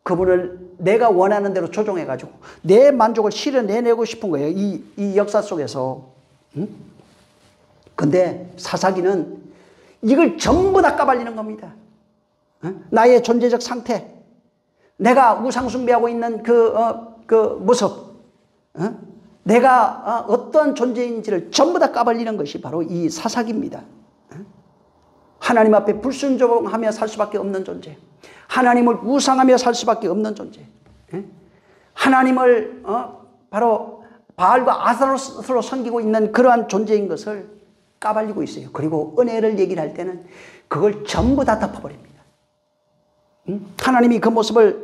그분을 내가 원하는 대로 조종해가지고 내 만족을 실현해내고 싶은 거예요. 이 역사 속에서. 근데 사사기는 이걸 전부 다 까발리는 겁니다. 나의 존재적 상태, 내가 우상숭배하고 있는 그 모습, 내가 어떠한 존재인지를 전부 다 까발리는 것이 바로 이 사사기입니다. 하나님 앞에 불순종하며 살 수밖에 없는 존재, 하나님을 우상하며 살 수밖에 없는 존재, 하나님을 바로 바알과 아사로스로 섬기고 있는 그러한 존재인 것을 까발리고 있어요. 그리고 은혜를 얘기를 할 때는 그걸 전부 다 덮어버립니다. 하나님이 그 모습을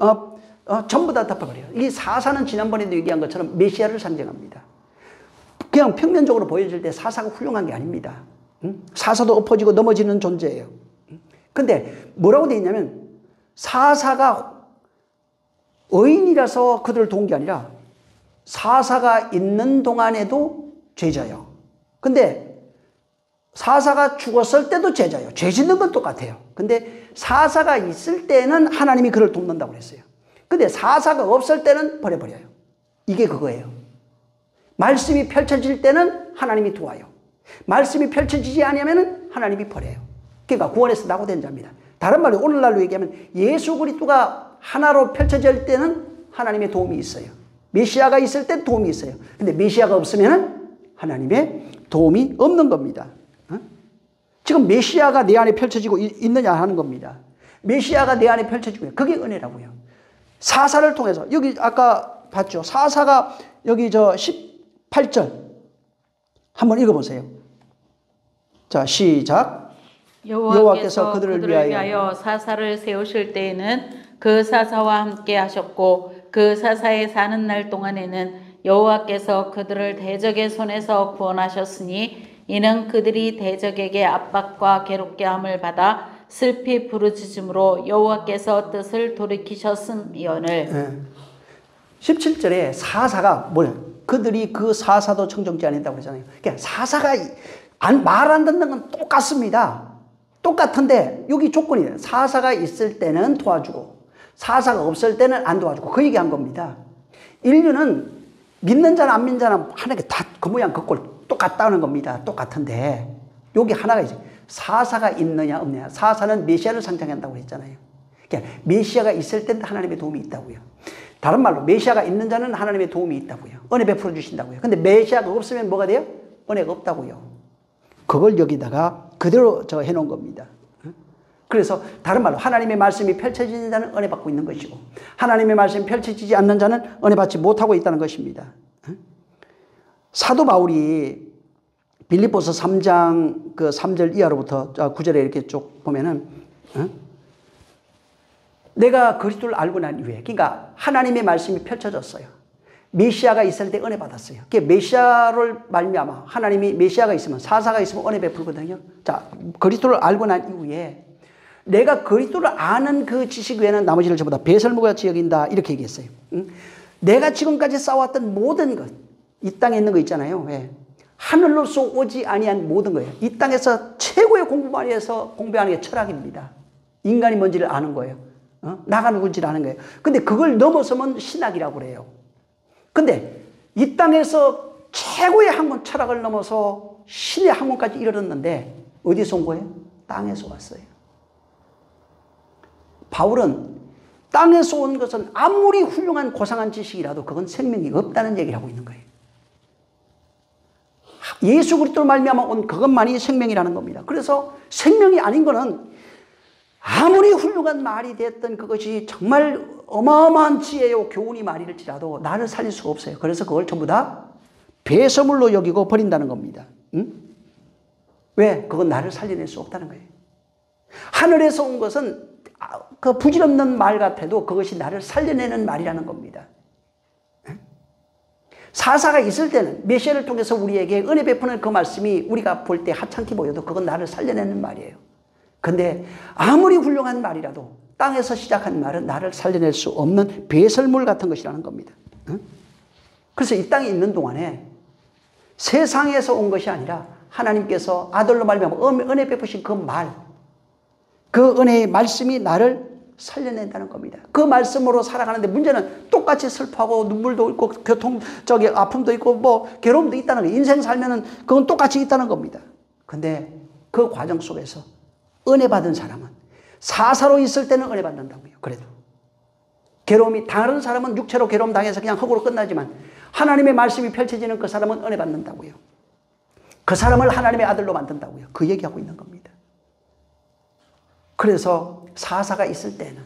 전부 다 덮어버려요. 이 사사는 지난번에도 얘기한 것처럼 메시아를 상징합니다. 그냥 평면적으로 보여질 때 사사가 훌륭한 게 아닙니다. 사사도 엎어지고 넘어지는 존재예요. 근데 뭐라고 되어 있냐면 사사가 의인이라서 그들을 도운 게 아니라 사사가 있는 동안에도 제자예요. 근데 사사가 죽었을 때도 제자예요. 죄 짓는 건 똑같아요. 근데 사사가 있을 때는 하나님이 그를 돕는다고 그랬어요. 근데 사사가 없을 때는 버려버려요. 이게 그거예요. 말씀이 펼쳐질 때는 하나님이 도와요. 말씀이 펼쳐지지 않으면 하나님이 버려요. 그러니까 구원에서 낙오된 자입니다. 다른 말로 오늘날로 얘기하면 예수 그리스도가 하나로 펼쳐질 때는 하나님의 도움이 있어요. 메시아가 있을 때 도움이 있어요. 근데 메시아가 없으면 하나님의 도움이 없는 겁니다. 지금 메시아가 내 안에 펼쳐지고 있느냐 하는 겁니다. 메시아가 내 안에 펼쳐지고요. 그게 은혜라고요. 사사를 통해서 여기 아까 봤죠. 사사가 여기 18절 한번 읽어보세요. 자, 시작. 여호와께서 그들을 위하여 사사를 세우실 때에는 그 사사와 함께 하셨고 그 사사에 사는 날 동안에는 여호와께서 그들을 대적의 손에서 구원하셨으니 이는 그들이 대적에게 압박과 괴롭게 함을 받아 슬피 부르짖음으로 여호와께서 뜻을 돌이키셨음이오늘. 17절에 사사가 뭐예요? 그들이 그 사사도 청정지 않는다고 그러잖아요. 그러니까 사사가 말 안 듣는 건 똑같습니다. 똑같은데 여기 조건이에요. 사사가 있을 때는 도와주고 사사가 없을 때는 안 도와주고 그 얘기한 겁니다. 인류는 믿는 자나 안 믿는 자나 하나님께 다 그 모양 그 꼴 똑같다는 겁니다. 똑같은데 여기 하나가 있어요. 사사가 있느냐 없느냐. 사사는 메시아를 상징한다고 했잖아요. 그러니까 메시아가 있을 때는 하나님의 도움이 있다고요. 다른 말로 메시아가 있는 자는 하나님의 도움이 있다고요. 은혜 베풀어 주신다고요. 근데 메시아가 없으면 뭐가 돼요? 은혜가 없다고요. 그걸 여기다가 그대로 해놓은 겁니다. 그래서 다른 말로 하나님의 말씀이 펼쳐지는 자는 은혜 받고 있는 것이고 하나님의 말씀이 펼쳐지지 않는 자는 은혜 받지 못하고 있다는 것입니다. 사도 바울이 빌립보서 3장 3절 이하로부터 9절에 이렇게 쭉 보면은 내가 그리스도를 알고 난 이후에 그러니까 하나님의 말씀이 펼쳐졌어요. 메시아가 있을 때 은혜 받았어요. 그게 메시아를 말미암아 하나님이 메시아가 있으면 사사가 있으면 은혜 베풀거든요. 자, 그리스도를 알고 난 이후에 내가 그리스도를 아는 그 지식 외에는 나머지를 전부 다 배설물같이 여긴다 이렇게 얘기했어요. 내가 지금까지 쌓아왔던 모든 것, 이 땅에 있는 거 있잖아요. 왜? 하늘로서 오지 아니한 모든 거예요. 이 땅에서 최고의 공부만 해서 공부하는 게 철학입니다. 인간이 뭔지를 아는 거예요. 나가 누군지를 아는 거예요. 근데 그걸 넘어서면 신학이라고 그래요. 근데 이 땅에서 최고의 학문 철학을 넘어서 신의 학문까지 이르렀는데 어디서 온 거예요? 땅에서 왔어요. 바울은 땅에서 온 것은 아무리 훌륭한 고상한 지식이라도 그건 생명이 없다는 얘기를 하고 있는 거예요. 예수 그리스도로 말미암아 온 그것만이 생명이라는 겁니다. 그래서 생명이 아닌 거는 아무리 훌륭한 말이 됐던 그것이 정말 어마어마한 지혜요 교훈이 말일지라도 나를 살릴 수가 없어요. 그래서 그걸 전부 다 배설물로 여기고 버린다는 겁니다. 응? 왜? 그건 나를 살려낼 수 없다는 거예요. 하늘에서 온 것은 그 부질없는 말 같아도 그것이 나를 살려내는 말이라는 겁니다. 사사가 있을 때는 메시아를 통해서 우리에게 은혜 베푸는 그 말씀이 우리가 볼 때 하찮게 보여도 그건 나를 살려내는 말이에요. 근데 아무리 훌륭한 말이라도 땅에서 시작한 말은 나를 살려낼 수 없는 배설물 같은 것이라는 겁니다. 그래서 이 땅에 있는 동안에 세상에서 온 것이 아니라 하나님께서 아들로 말미암아 은혜 베푸신 그 말, 그 은혜의 말씀이 나를 살려낸다는 겁니다. 그 말씀으로 살아가는데 문제는 똑같이 슬퍼하고 눈물도 있고 아픔도 있고 뭐 괴로움도 있다는 거예요. 인생 살면은 그건 똑같이 있다는 겁니다. 근데 그 과정 속에서 은혜 받은 사람은 사사로 있을 때는 은혜 받는다고요. 그래도 괴로움이 다른 사람은 육체로 괴로움 당해서 그냥 흙으로 끝나지만 하나님의 말씀이 펼쳐지는 그 사람은 은혜 받는다고요. 그 사람을 하나님의 아들로 만든다고요. 그 얘기하고 있는 겁니다. 그래서 사사가 있을 때는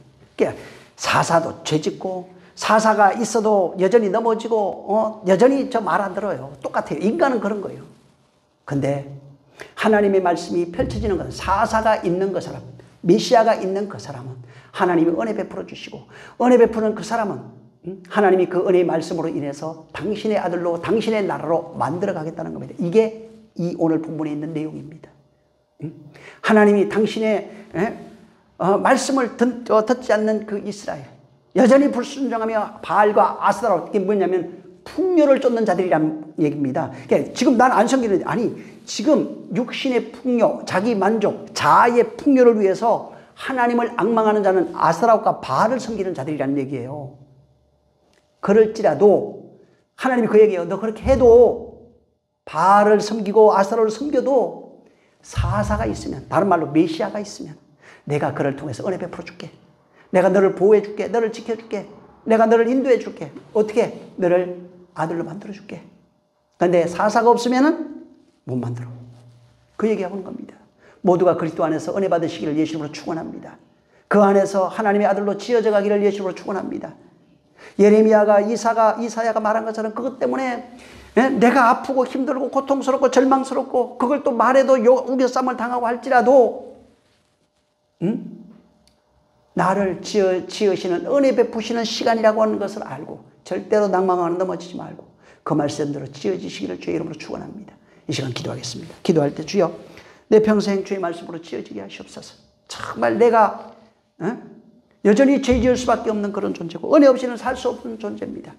사사도 죄짓고 사사가 있어도 여전히 넘어지고 여전히 저 말 안 들어요. 똑같아요. 인간은 그런 거예요. 근데 하나님의 말씀이 펼쳐지는 것은 사사가 있는 그 사람, 메시아가 있는 그 사람은 하나님이 은혜 베풀어 주시고 은혜 베푸는 그 사람은 하나님이 그 은혜의 말씀으로 인해서 당신의 아들로 당신의 나라로 만들어 가겠다는 겁니다. 이게 이 오늘 본문에 있는 내용입니다. 하나님이 당신의 말씀을 듣지 않는 그 이스라엘, 여전히 불순종하며 바알과 아스타로, 이게 뭐냐면 풍요를 쫓는 자들이란 얘기입니다. 그러니까 지금 난 안 섬기는데, 아니 지금 육신의 풍요, 자기 만족, 자아의 풍요를 위해서 하나님을 앙망하는 자는 아스타롯과 바알을 섬기는 자들이라는 얘기예요. 그럴지라도 하나님이 그 얘기예요. 너 그렇게 해도 바알을 섬기고 아스타롯을 섬겨도 사사가 있으면, 다른 말로 메시아가 있으면 내가 그를 통해서 은혜 베풀어 줄게. 내가 너를 보호해 줄게. 너를 지켜줄게. 내가 너를 인도해 줄게. 어떻게? 너를 아들로 만들어 줄게. 그런데 사사가 없으면은 못 만들어. 그 얘기하는 겁니다. 모두가 그리스도 안에서 은혜 받으시기를 예수님으로 축원합니다. 그 안에서 하나님의 아들로 지어져 가기를 예수님으로 축원합니다. 예레미야가 이사야가 말한 것처럼 그것 때문에 내가 아프고 힘들고 고통스럽고 절망스럽고 그걸 또 말해도 우겨쌈을 당하고 할지라도 나를 지으시는 은혜 베푸시는 시간이라고 하는 것을 알고 절대로 낭망하는 넘어지지 말고 그 말씀대로 지어지시기를 주의 이름으로 축원합니다. 이 시간 기도하겠습니다. 기도할 때 주여 내 평생 주의 말씀으로 지어지게 하시옵소서. 정말 내가 여전히 죄 지을 수밖에 없는 그런 존재고 은혜 없이는 살 수 없는 존재입니다.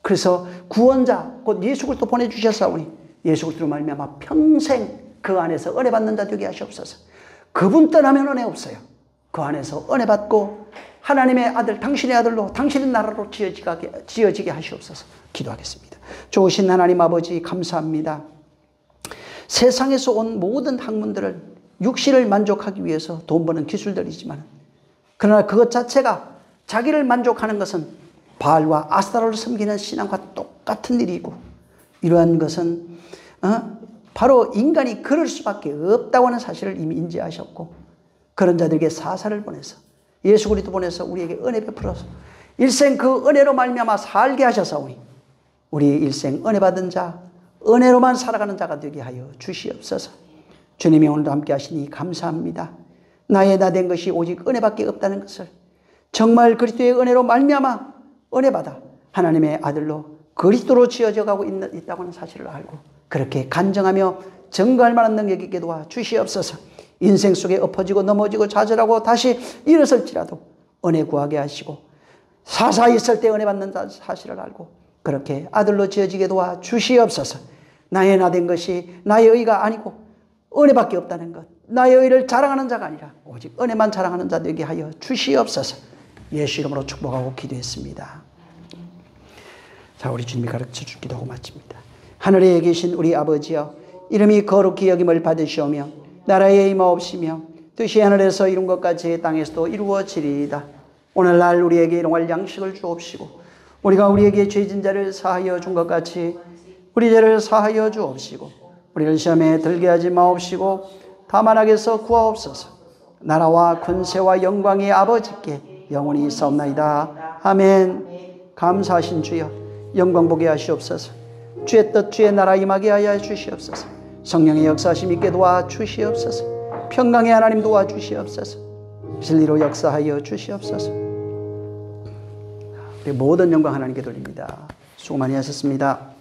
그래서 구원자 곧 예수 그리스도 보내주셨사오니 예수 그리스도로 말미암아 평생 그 안에서 은혜 받는 자 되게 하시옵소서. 그분 떠나면 은혜 없어요. 그 안에서 은혜 받고 하나님의 아들, 당신의 아들로 당신의 나라로 지어지게 하시옵소서. 기도하겠습니다. 좋으신 하나님 아버지 감사합니다. 세상에서 온 모든 학문들을 육신을 만족하기 위해서 돈 버는 기술들이지만 그러나 그것 자체가 자기를 만족하는 것은 바알과 아스타로를 섬기는 신앙과 똑같은 일이고 이러한 것은 바로 인간이 그럴 수밖에 없다고 하는 사실을 이미 인지하셨고 그런 자들에게 사사를 보내서 예수 그리스도 보내서 우리에게 은혜 베풀어서 일생 그 은혜로 말미암아 살게 하셔서오니 우리의 일생 은혜 받은 자, 은혜로만 살아가는 자가 되게 하여 주시옵소서. 주님이 오늘도 함께 하시니 감사합니다. 나의 나 된 것이 오직 은혜밖에 없다는 것을 정말 그리스도의 은혜로 말미암아 은혜 받아 하나님의 아들로 그리스도로 지어져 가고 있다고 하는 사실을 알고 그렇게 간증하며 증거할 만한 능력 있게 도와 주시옵소서. 인생 속에 엎어지고 넘어지고 좌절하고 다시 일어설지라도 은혜 구하게 하시고 사사히 있을 때 은혜 받는 사실을 알고 그렇게 아들로 지어지게 도와 주시옵소서. 나의 나 된 것이 나의 의가 아니고 은혜밖에 없다는 것, 나의 의를 자랑하는 자가 아니라 오직 은혜만 자랑하는 자 되게 하여 주시옵소서. 예수 이름으로 축복하고 기도했습니다. 자, 우리 주님이 가르쳐 주기도 하고 마칩니다. 하늘에 계신 우리 아버지여, 이름이 거룩히 여김을 받으시오며 나라에 임하옵시며 뜻이 하늘에서 이룬 것 같이 땅에서도 이루어지리이다. 오늘날 우리에게 일용할 양식을 주옵시고 우리가 우리에게 죄진 자를 사하여 준 것 같이 우리 죄를 사하여 주옵시고 우리를 시험에 들게 하지 마옵시고 다만 악에서 구하옵소서. 나라와 권세와 영광의 아버지께 영원히 있사옵나이다. 아멘. 감사하신 주여 영광 보게 하시옵소서. 주의 뜻 주의 나라 임하게 하여 주시옵소서. 성령의 역사하심 있게 도와주시옵소서. 평강의 하나님 도와주시옵소서. 진리로 역사하여 주시옵소서. 우리 모든 영광 하나님께 돌립니다. 수고 많이 하셨습니다.